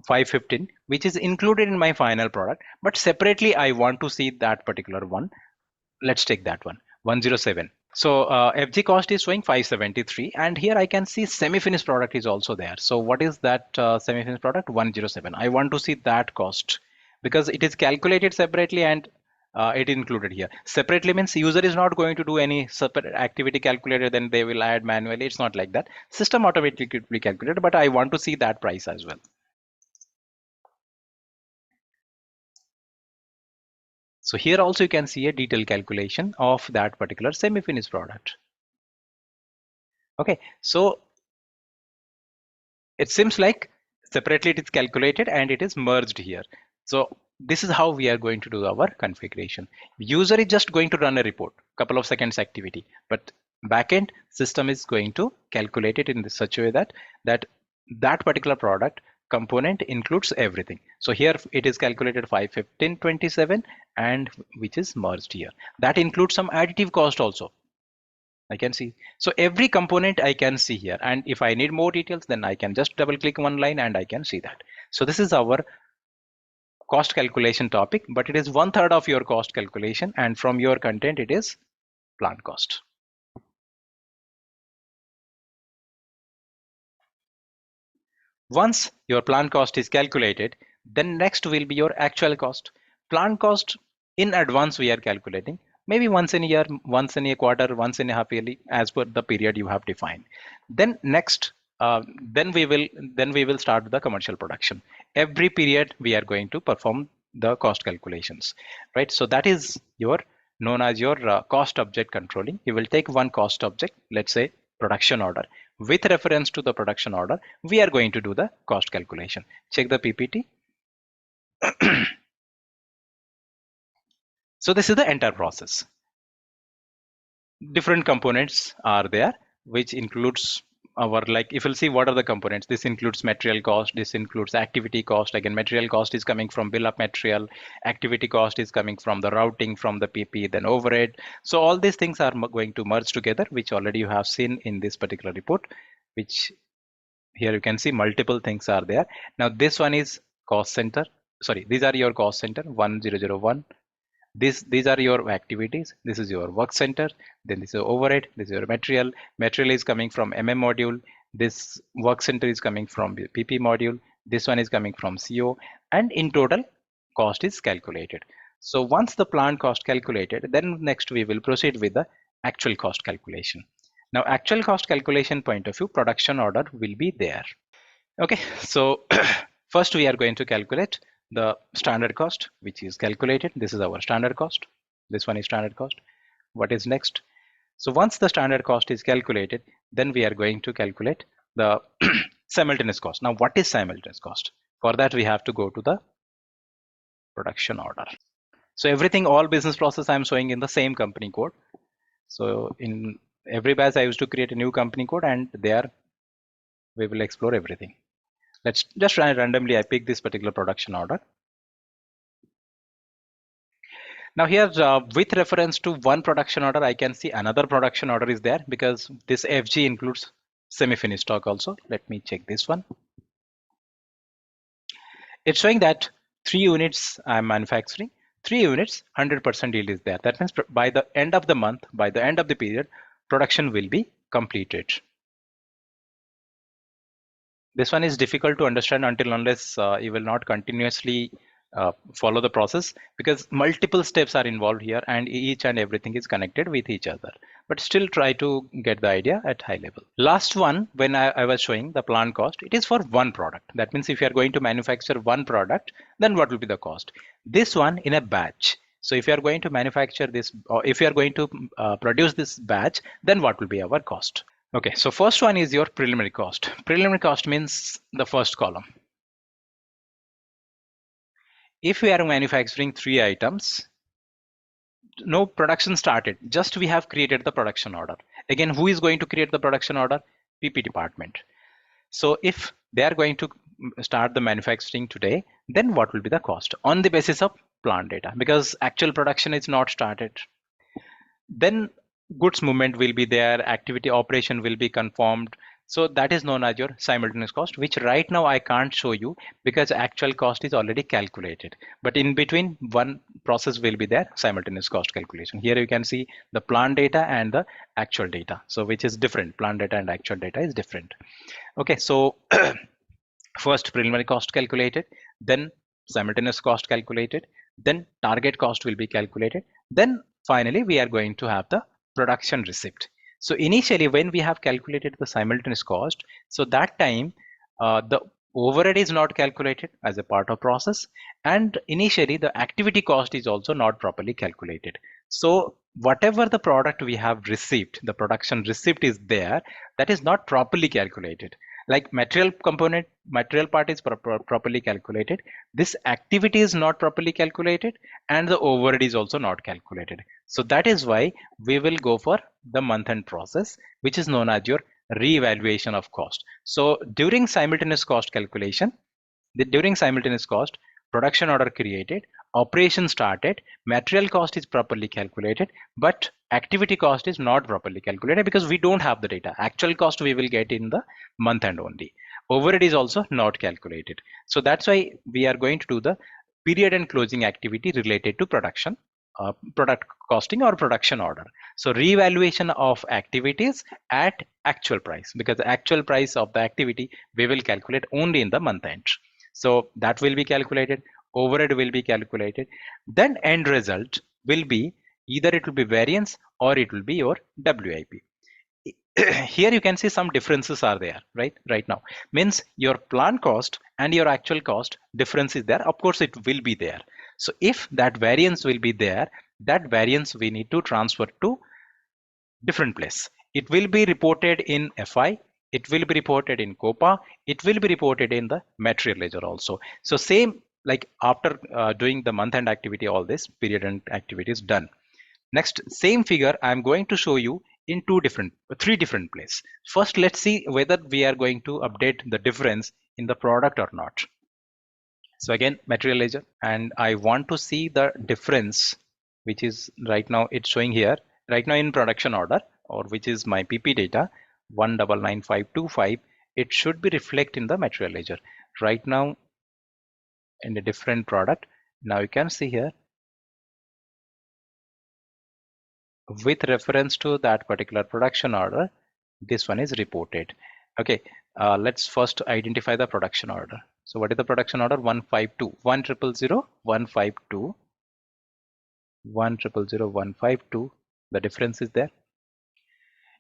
515, which is included in my final product, but separately I want to see that particular one. Let's take that one, 107. So FG cost is showing 573, and here I can see semi-finished product is also there. So what is that semi-finished product? 107. I want to see that cost because it is calculated separately and it included here. Separately means user is not going to do any separate activity calculator, then they will add manually. It's not like that. System automatically calculated, but I want to see that price as well. So here also you can see a detailed calculation of that particular semi-finished product. Okay, so it seems like separately it is calculated and it is merged here. So this is how we are going to do our configuration. User is just going to run a report, couple of seconds activity, but backend system is going to calculate it in such a way that that particular product component includes everything. So here it is calculated 515.27 and which is merged here. That includes some additive cost also. I can see. So every component I can see here. And if I need more details, then I can just double click one line and I can see that. So this is our cost calculation topic, but it is 1/3 of your cost calculation. And from your content, it is plant cost. Once your plant cost is calculated, then next will be your actual cost. Plant cost in advance we are calculating. Maybe once in a year, once in a quarter, once in a half yearly, as per the period you have defined. Then next, then we will start the commercial production. Every period we are going to perform the cost calculations, right? So that is your known as your cost object controlling. You will take one cost object, let's say production order. With reference to the production order, we are going to do the cost calculation. Check the PPT. So this is the entire process. Different components are there, which includes our, like, if you'll see what are the components, this includes material cost, this includes activity cost. Again, material cost is coming from bill of material, activity cost is coming from the routing, from the PP, then overhead. So all these things are going to merge together, which already you have seen in this particular report, which here you can see multiple things are there. Now this one is cost center. Sorry, these are your cost center 1001. These are your activities. This is your work center. Then this is overhead. This is your material. Material is coming from MM module. This work center is coming from PP module. This one is coming from CO. And in total, cost is calculated. So once the plant cost calculated, then next we will proceed with the actual cost calculation. Now, actual cost calculation point of view, production order will be there. Okay, so first we are going to calculate the standard cost, which is calculated. This is our standard cost. This one is standard cost. What is next? So once the standard cost is calculated, then we are going to calculate the simultaneous cost. Now, what is simultaneous cost? For that, we have to go to the production order. So everything, all business process I'm showing in the same company code. So in every batch, I used to create a new company code, and there we will explore everything. Let's just try randomly. I pick this particular production order. Now here, with reference to one production order, I can see another production order is there because this FG includes semi-finished stock also. Let me check this one. It's showing that 3 units I'm manufacturing, 3 units, 100% yield is there. That means by the end of the month, by the end of the period, production will be completed. This one is difficult to understand until unless you will not continuously follow the process, because multiple steps are involved here and each and everything is connected with each other. But still try to get the idea at high level. Last one, when I was showing the plant cost, it is for one product. That means if you are going to manufacture one product, then what will be the cost? This one in a batch. So if you are going to manufacture this, or if you are going to produce this batch, then what will be our cost? Okay, so first one is your preliminary cost. Preliminary cost means the first column. If we are manufacturing 3 items, no production started, just we have created the production order. Again, who is going to create the production order? PP department. So if they are going to start the manufacturing today, then what will be the cost on the basis of plant data, because actual production is not started. Then goods movement will be there, activity operation will be confirmed. So that is known as your simultaneous cost, which right now I can't show you because actual cost is already calculated. But in between, one process will be there, simultaneous cost calculation. Here you can see the plant data and the actual data. So which is different, plant data and actual data is different. Okay, so first preliminary cost calculated, then simultaneous cost calculated, then target cost will be calculated, then finally we are going to have the production receipt. So initially when we have calculated the simultaneous cost, so that time the overhead is not calculated as a part of process, and initially the activity cost is also not properly calculated. So whatever the product we have received, the production receipt is there, that is not properly calculated. Like material component, material part is properly calculated, this activity is not properly calculated, and the overhead is also not calculated. So that is why we will go for the month-end process, which is known as your re-evaluation of cost. So during simultaneous cost calculation, during simultaneous cost, production order created, operation started, material cost is properly calculated, but activity cost is not properly calculated because we don't have the data. Actual cost we will get in the month end only. Overhead is also not calculated. So that's why we are going to do the period and closing activity related to production, product costing or production order. So reevaluation of activities at actual price, because the actual price of the activity we will calculate only in the month end. So that will be calculated, overhead will be calculated, then end result will be either it will be variance or it will be your WIP. Here you can see some differences are there, right now. Means your plant cost and your actual cost difference is there. Of course, it will be there. So if that variance will be there, that variance we need to transfer to different place. It will be reported in FI, it will be reported in COPA, it will be reported in the material ledger also. So same like after doing the month end activity, all this period end activity is done. Next, same figure I'm going to show you in three different places. First, let's see whether we are going to update the difference in the product or not. So again, material ledger, and I want to see the difference, which is right now it's showing here, right now in production order, or which is my PP data 199525. It should be reflect in the material ledger. Right now in a different product, now you can see here with reference to that particular production order, this one is reported. Okay, let's first identify the production order. So what is the production order? 152, 1000, 152, 1000, 152. The difference is there.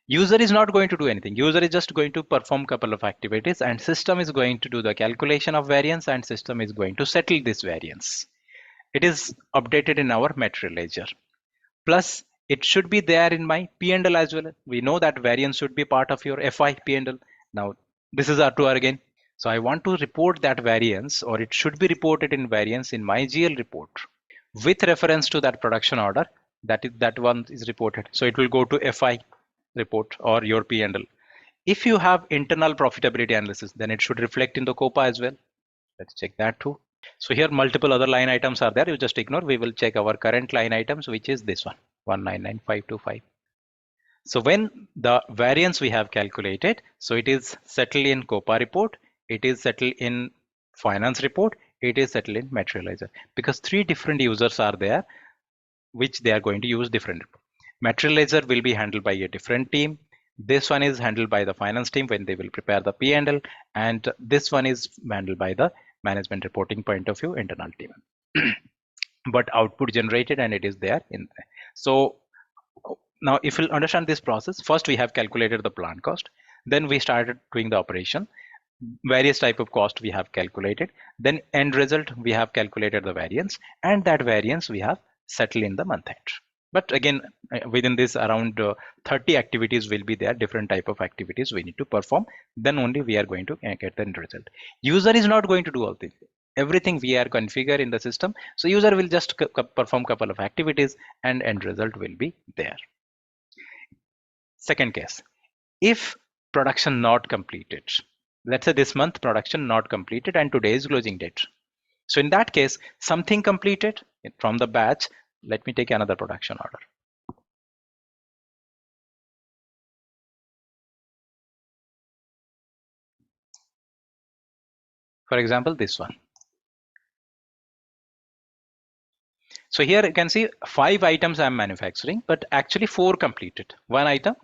User is not going to do anything. User is just going to perform couple of activities, and system is going to do the calculation of variance, and system is going to settle this variance. It is updated in our material ledger. Plus, it should be there in my P&L as well. We know that variance should be part of your FI P&L. Now, this is R2R again. So I want to report that variance, or it should be reported in variance in my GL report with reference to that production order. that one is reported. So it will go to FI report or your P&L. If you have internal profitability analysis, then it should reflect in the COPA as well. Let's check that too. So here multiple other line items are there. You just ignore. We will check our current line items, which is this one, 199525. So when the variance we have calculated, so it is settled in COPA report, it is settled in finance report, it is settled in materializer, because three different users are there which they are going to use different. Materializer will be handled by a different team. This one is handled by the finance team when they will prepare the P&L, and this one is handled by the management reporting point of view internal team. But output generated and it is there in there. So now if you understand this process, first we have calculated the plant cost, then we started doing the operation, various type of cost we have calculated, then end result we have calculated the variance, and that variance we have settled in the month end. But again, within this around 30 activities will be there, different type of activities we need to perform, then only we are going to get the end result. User is not going to do all this. Everything we are configure in the system, so user will just perform couple of activities and end result will be there. Second case, if production not completed, let's say this month production not completed and today is closing date. So in that case, something completed from the batch. Let me take another production order. For example, this one. So here you can see 5 items I am manufacturing, but actually 4 completed. 1 item,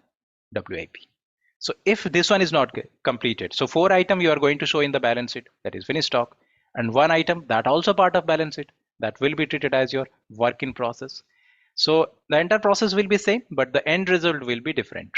WIP. So if this one is not completed, so 4 items you are going to show in the balance sheet, that is finished stock, and 1 item that also part of balance sheet, that will be treated as your work in process. So the entire process will be same, but the end result will be different.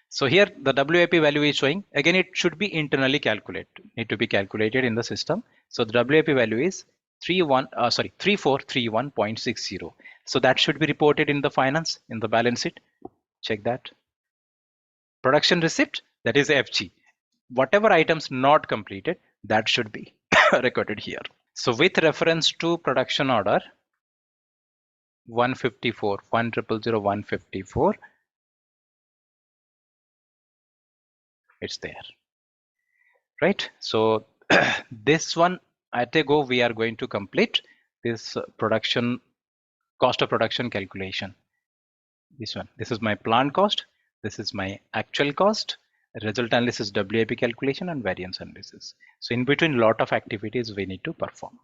So here the WIP value is showing, again it should be internally calculated, need to be calculated in the system. So the WIP value is 3431.60. So that should be reported in the finance, in the balance sheet. Check that. Production receipt, that is FG. Whatever items not completed, that should be recorded here. So with reference to production order 154, 154, it's there, right? So this one at a go we are going to complete this production cost of production calculation. This one, this is my plant cost, this is my actual cost, result analysis, WIP calculation, and variance analysis. So in between lot of activities we need to perform.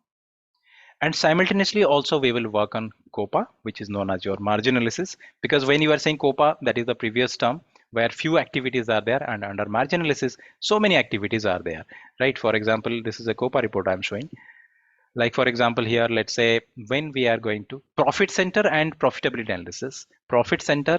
And simultaneously also we will work on COPA, which is known as your margin analysis, because when you are saying COPA, that is the previous term where few activities are there, and under margin analysis so many activities are there, right? For example, this is a COPA report I'm showing. Like for example here, let's say when we are going to profit center and profitability analysis, profit center,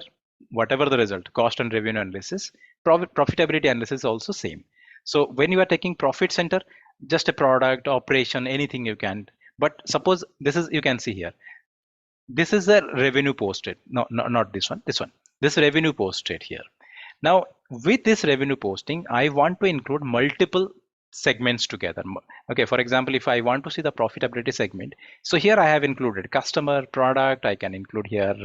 whatever the result, cost and revenue analysis, profitability analysis also same. So when you are taking profit center, just a product, operation, anything you can. But suppose this is, you can see here, this is the revenue posted. No, not this one, this one. This revenue posted here. Now with this revenue posting, I want to include multiple segments together. Okay, for example, if I want to see the profitability segment, so here I have included customer, product, I can include here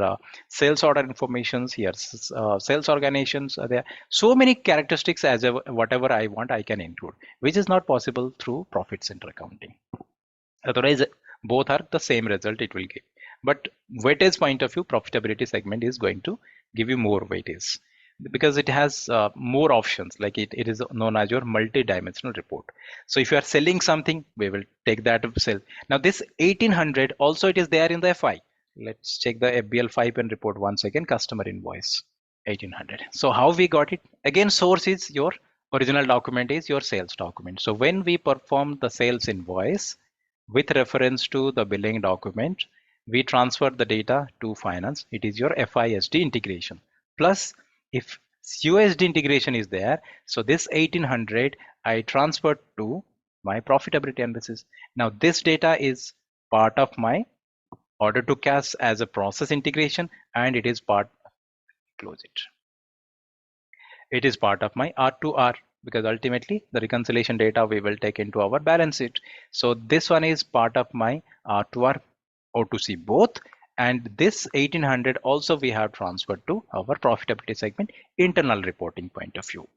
sales order informations, here sales organizations are there. So many characteristics as whatever I want I can include, which is not possible through profit center accounting. Otherwise both are the same result it will give. But weightage point of view, profitability segment is going to give you more weightage, because it has more options, like it is known as your multi-dimensional report. So if you are selling something, we will take that sell. Now this 1800 also it is there in the FI. Let's check the FBL 5 and report once again, customer invoice 1800. So how we got it? Again, source is your original document, is your sales document. So when we perform the sales invoice with reference to the billing document, we transfer the data to finance. It is your FISD integration. Plus, if USD integration is there, so this 1800 I transferred to my profitability analysis. Now this data is part of my order to cash as a process integration, and it is part, close it. It is part of my R2R because ultimately the reconciliation data we will take into our balance sheet. So this one is part of my R2R O2C both, and this 1800 also we have transferred to our profitability segment internal reporting point of view.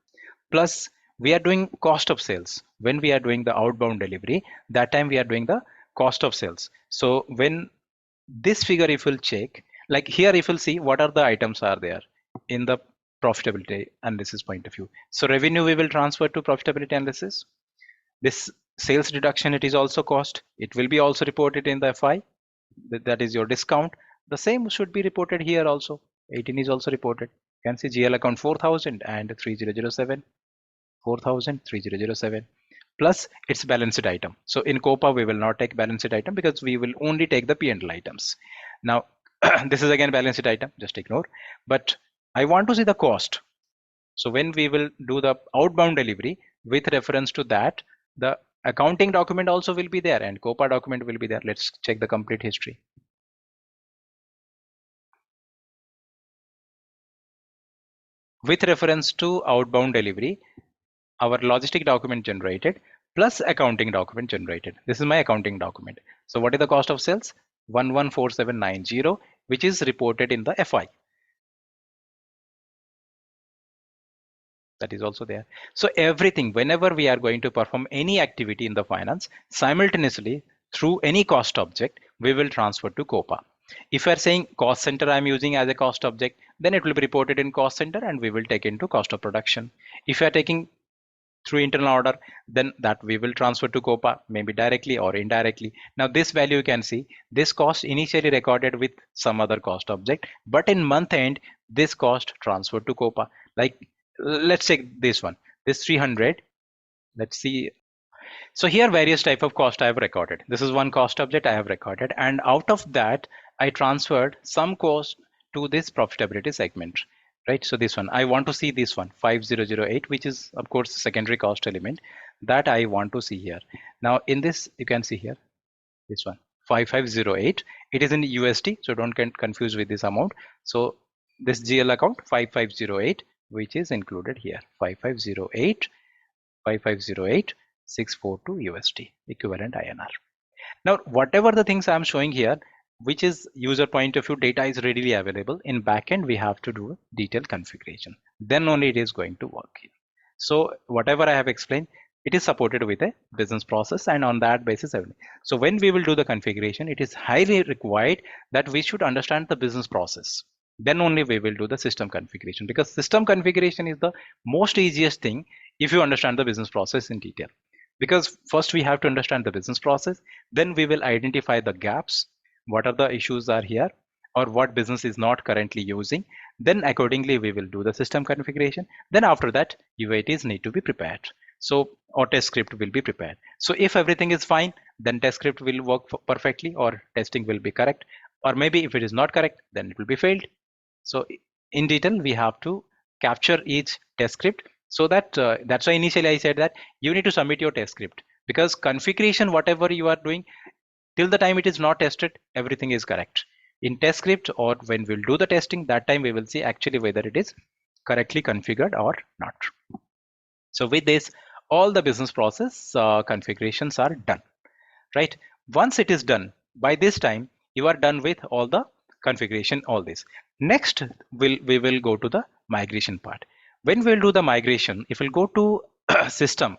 Plus we are doing cost of sales. When we are doing the outbound delivery, that time we are doing the cost of sales. So when this figure, if you'll check, like here, if you'll see what are the items are there in the profitability analysis point of view. So revenue we will transfer to profitability analysis. This sales deduction, it is also cost. It will be also reported in the FI. That is your discount. The same should be reported here also. 18 is also reported. You can see GL account 4000 and 3007. 4000 3007 plus its balance sheet item. So in COPA we will not take balance sheet item because we will only take the P&L items. Now this is again balance sheet item, just ignore. But I want to see the cost. So when we will do the outbound delivery, with reference to that, the accounting document also will be there and COPA document will be there. Let's check the complete history. With reference to outbound delivery, our logistic document generated plus accounting document generated. This is my accounting document. So what is the cost of sales? 114790, which is reported in the FI. That is also there. So everything, whenever we are going to perform any activity in the finance, simultaneously through any cost object, we will transfer to COPA. If you are saying cost center I'm using as a cost object, then it will be reported in cost center and we will take into cost of production. If you are taking through internal order, then that we will transfer to COPA, maybe directly or indirectly. Now this value you can see, this cost initially recorded with some other cost object, but in month end, this cost transferred to COPA. Like let's take this one, this 300. Let's see. So here various type of cost I have recorded. This is one cost object I have recorded, and out of that I transferred some cost to this profitability segment, right? So this one, I want to see this one 5008, which is of course secondary cost element that I want to see here. Now in this you can see here this one 5508, it is in USD, so don't get confused with this amount. So this GL account 5508, which is included here, 5508 5508 642 USD equivalent INR. Now whatever the things I'm showing here, which is user point of view data, is readily available. In backend we have to do detailed configuration, then only it is going to work here. So whatever I have explained, it is supported with a business process, and on that basis everything. So when we will do the configuration, it is highly required that we should understand the business process. Then only we will do the system configuration, because system configuration is the most easiest thing if you understand the business process in detail. Because first we have to understand the business process, then we will identify the gaps, what are the issues are here, or what business is not currently using. Then accordingly we will do the system configuration. Then after that UATs need to be prepared. So or test script will be prepared. So if everything is fine, then test script will work perfectly, or testing will be correct, or maybe if it is not correct, then it will be failed. So in detail we have to capture each test script, so that that's why initially I said that you need to submit your test script, because configuration whatever you are doing, till the time it is not tested, everything is correct. In test script, or when we'll do the testing, that time we will see actually whether it is correctly configured or not. So with this, all the business process configurations are done, right? Once it is done, by this time you are done with all the configuration, all this. Next we will go to the migration part. When we'll do the migration, if we'll go to system,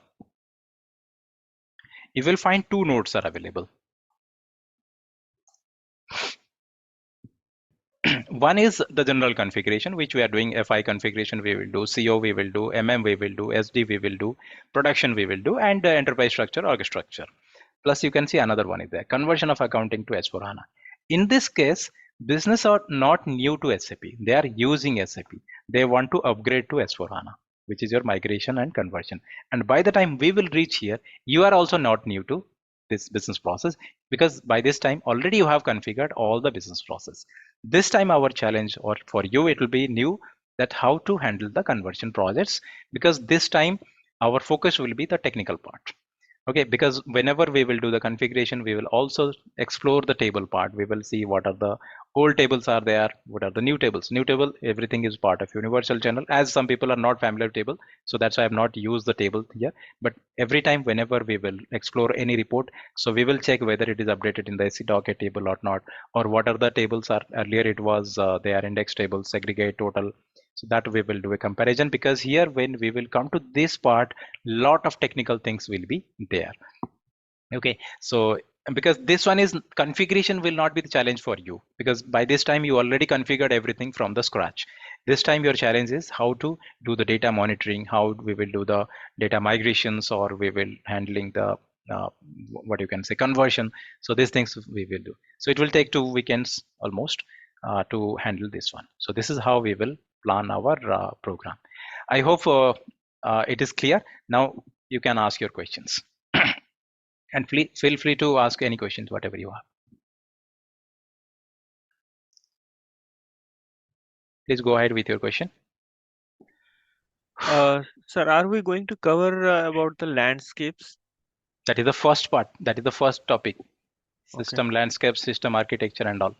you will find two nodes are available. One is the general configuration, which we are doing. FI configuration we will do, CO we will do, MM we will do, SD we will do, production we will do, and enterprise structure, org structure. Plus you can see another one is there, conversion of accounting to S4 HANA. In this case, business are not new to SAP. They are using SAP. They want to upgrade to S4 HANA, which is your migration and conversion. And by the time we will reach here, you are also not new to this business process, because by this time already you have configured all the business process. This time our challenge, or for you it will be new, that how to handle the conversion projects, because this time our focus will be the technical part. Okay, because whenever we will do the configuration, we will also explore the table part. We will see what are the old tables are there, what are the new tables. New table, everything is part of universal general. As some people are not familiar with table, so that's why I have not used the table here. But every time, whenever we will explore any report, so we will check whether it is updated in the SC docket table or not, or what are the tables are earlier it was they are index tables, segregate, total. So that we will do a comparison, because here when we will come to this part, lot of technical things will be there. Okay, so because this one is configuration will not be the challenge for you, because by this time you already configured everything from the scratch. This time your challenge is how to do the data monitoring, how we will do the data migrations, or we will handling the uh, what you can say conversion. So these things we will do. So it will take 2 weekends almost to handle this one. So this is how we will plan our program. I hope it is clear. Now you can ask your questions. And feel free to ask any questions, whatever you have. Please go ahead with your question. Sir, are we going to cover about the landscapes? That is the first part. That is the first topic. Okay. System landscape, system architecture and all.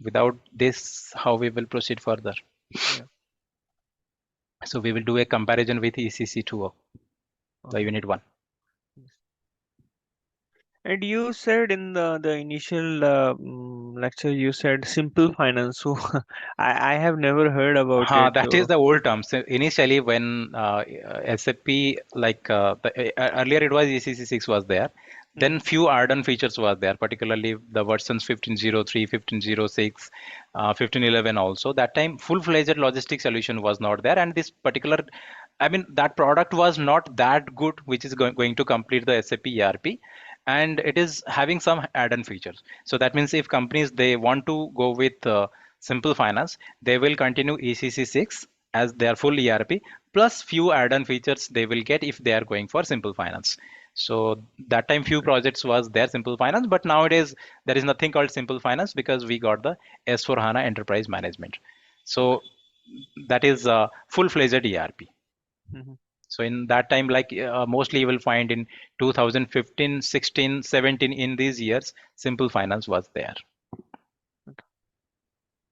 Without this, how we will proceed further? Yeah. So we will do a comparison with ECC2, the Okay. unit 1. And you said in the initial lecture, you said simple finance. So I have never heard about it. That is So the old term. So initially, when SAP, like earlier it was ECC6 was there, then Mhm. few add-on features was there, particularly the versions 1503, 1506, 1511 also. That time, full-fledged logistics solution was not there, and this particular, I mean, that product was not that good, which is going to complete the SAP ERP, and it is having some add-on features. So that means if companies they want to go with simple finance, they will continue ECC6 as their full ERP plus few add-on features they will get if they are going for simple finance. So that time few projects was there simple finance, but nowadays there is nothing called simple finance because we got the S4 HANA enterprise management. So that is full-fledged ERP. Mhm. So in that time, like mostly you will find in 2015, 16, 17, in these years, simple finance was there.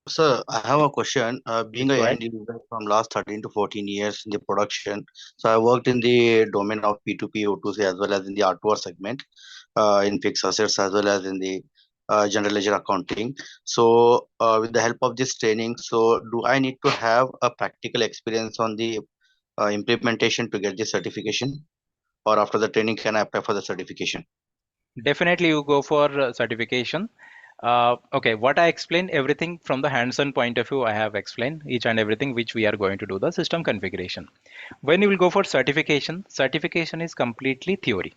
Sir, I have a question. Please Being go an ahead. end user from last 13 to 14 years in the production, so I worked in the domain of P2P, O2C, as well as in the R2R segment, in fixed assets, as well as in the general ledger accounting. So, with the help of this training, so do I need to have a practical experience on the implementation to get the certification, or after the training, can I apply for the certification? Definitely, you go for certification. Okay, what I explained, everything from the hands-on point of view, I have explained each and everything which we are going to do the system configuration. When you will go for certification, certification is completely theory.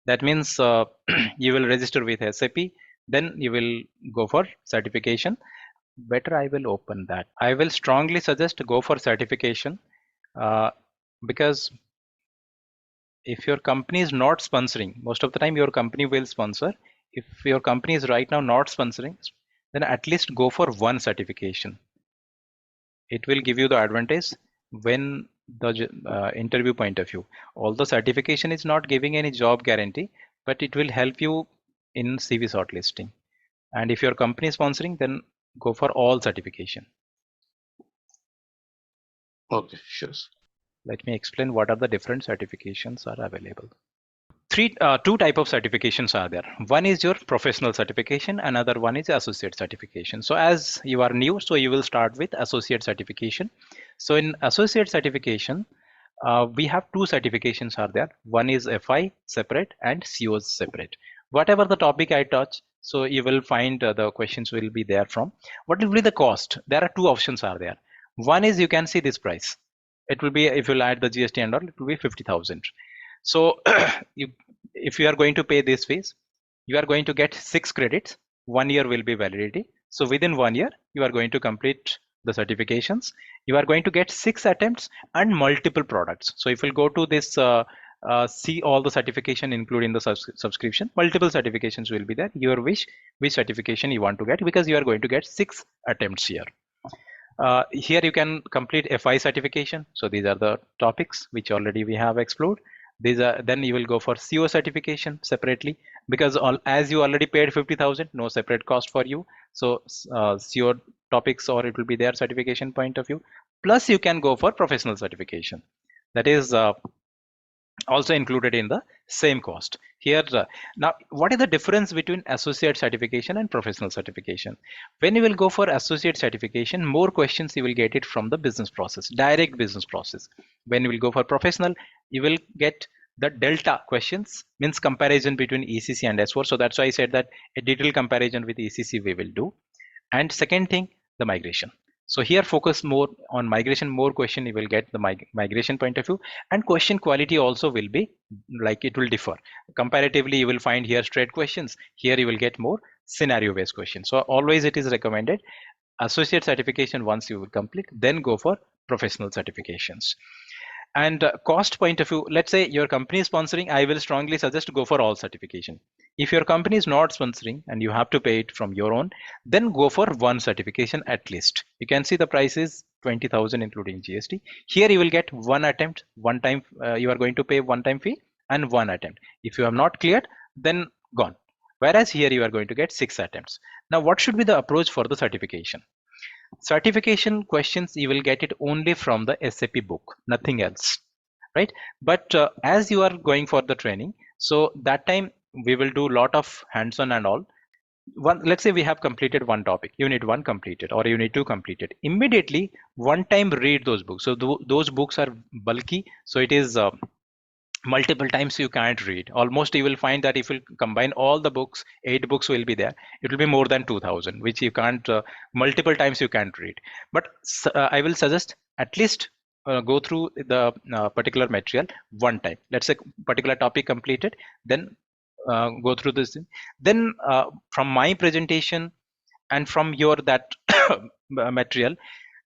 That means you will register with SAP, then you will go for certification. Better I will open that. I will strongly suggest to go for certification uh, because if your company is not sponsoring, most of the time your company will sponsor. If your company is right now not sponsoring, then at least go for one certification. It will give you the advantage when the interview point of view. Although certification is not giving any job guarantee, but it will help you in CV shortlisting. And if your company is sponsoring, then go for all certification. Okay, sure. Let me explain what are the different certifications are available. Two type of certifications are there. One is your professional certification, another one is associate certification. So as you are new, so you will start with associate certification. So in associate certification, we have two certifications are there. One is FI separate and COs separate. Whatever the topic I touch, so you will find the questions will be there from. What will be the cost? There are two options are there. One is you can see this price. It will be, if you add the GST and all, it will be 50,000. So you, if you are going to pay this fees, you are going to get 6 credits. 1 year will be validity. So within 1 year, you are going to complete the certifications. You are going to get 6 attempts and multiple products. So if you go to this, see all the certification, including the subscription, multiple certifications will be there. Your wish, which certification you want to get, because you are going to get 6 attempts here. Here you can complete FI certification. So these are the topics which already we have explored. These are, then you will go for CO certification separately, because as you already paid 50,000, no separate cost for you. So CO topics, or it will be their certification point of view. Plus you can go for professional certification. That is also included in the same cost here. Now, what is the difference between associate certification and professional certification? When you will go for associate certification, more questions you will get it from the business process, direct business process. When you will go for professional, you will get the delta questions, means comparison between ECC and S4. So that's why I said that a detailed comparison with ECC we will do. And second thing, the migration. So here focus more on migration, more question you will get the migration point of view, and question quality also will be like, it will differ. Comparatively, you will find here straight questions. Here you will get more scenario based questions. So always it is recommended associate certification once you will complete, then go for professional certifications. And cost point of view, let's say your company is sponsoring, I will strongly suggest go for all certification. If your company is not sponsoring and you have to pay it from your own, then go for one certification at least. You can see the price is 20,000 including GST. Here you will get one attempt, one time. You are going to pay one time fee and one attempt. If you have not cleared, then gone. Whereas here you are going to get 6 attempts. Now, what should be the approach for the certification? Certification questions you will get it only from the SAP book, nothing else, right? But as you are going for the training, so that time we will do a lot of hands-on and all. Let's say we have completed one topic, unit 1 completed or unit 2 completed, immediately one time read those books. So those books are bulky, so it is multiple times you can't read. Almost you will find that if you combine all the books, 8 books will be there, it will be more than 2000, which you can't multiple times you can't read. But I will suggest at least go through the particular material one time. Let's say particular topic completed, then go through this thing. Then from my presentation and from your that material,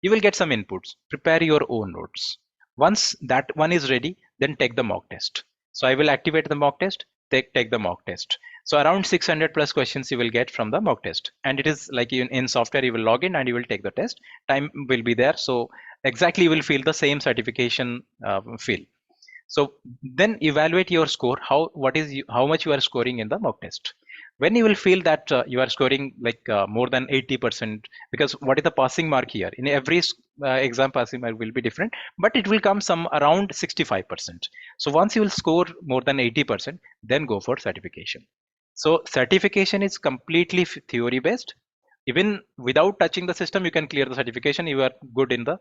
you will get some inputs. Prepare your own notes. Once that one is ready, then take the mock test. So I will activate the mock test, take the mock test. So around 600 plus questions you will get from the mock test. And it is like in software, you will log in and you will take the test. Time will be there. So exactly you will feel the same certification feel. So then evaluate your score, how much you are scoring in the mock test. When you will feel that you are scoring like more than 80%, because what is the passing mark here? In every exam, passing mark will be different, but it will come some around 65%. So once you will score more than 80%, then go for certification. So certification is completely theory based. Even without touching the system, you can clear the certification. You are good in the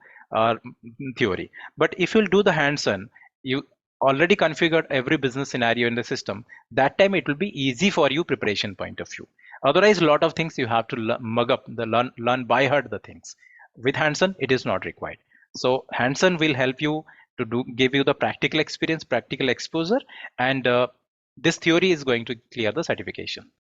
theory. But if you'll do the hands-on, you already configured every business scenario in the system. That time it will be easy for you preparation point of view. Otherwise, a lot of things you have to mug up, learn by heart the things. With hands-on, it is not required. So hands-on will help you to give you the practical experience, practical exposure, and this theory is going to clear the certification.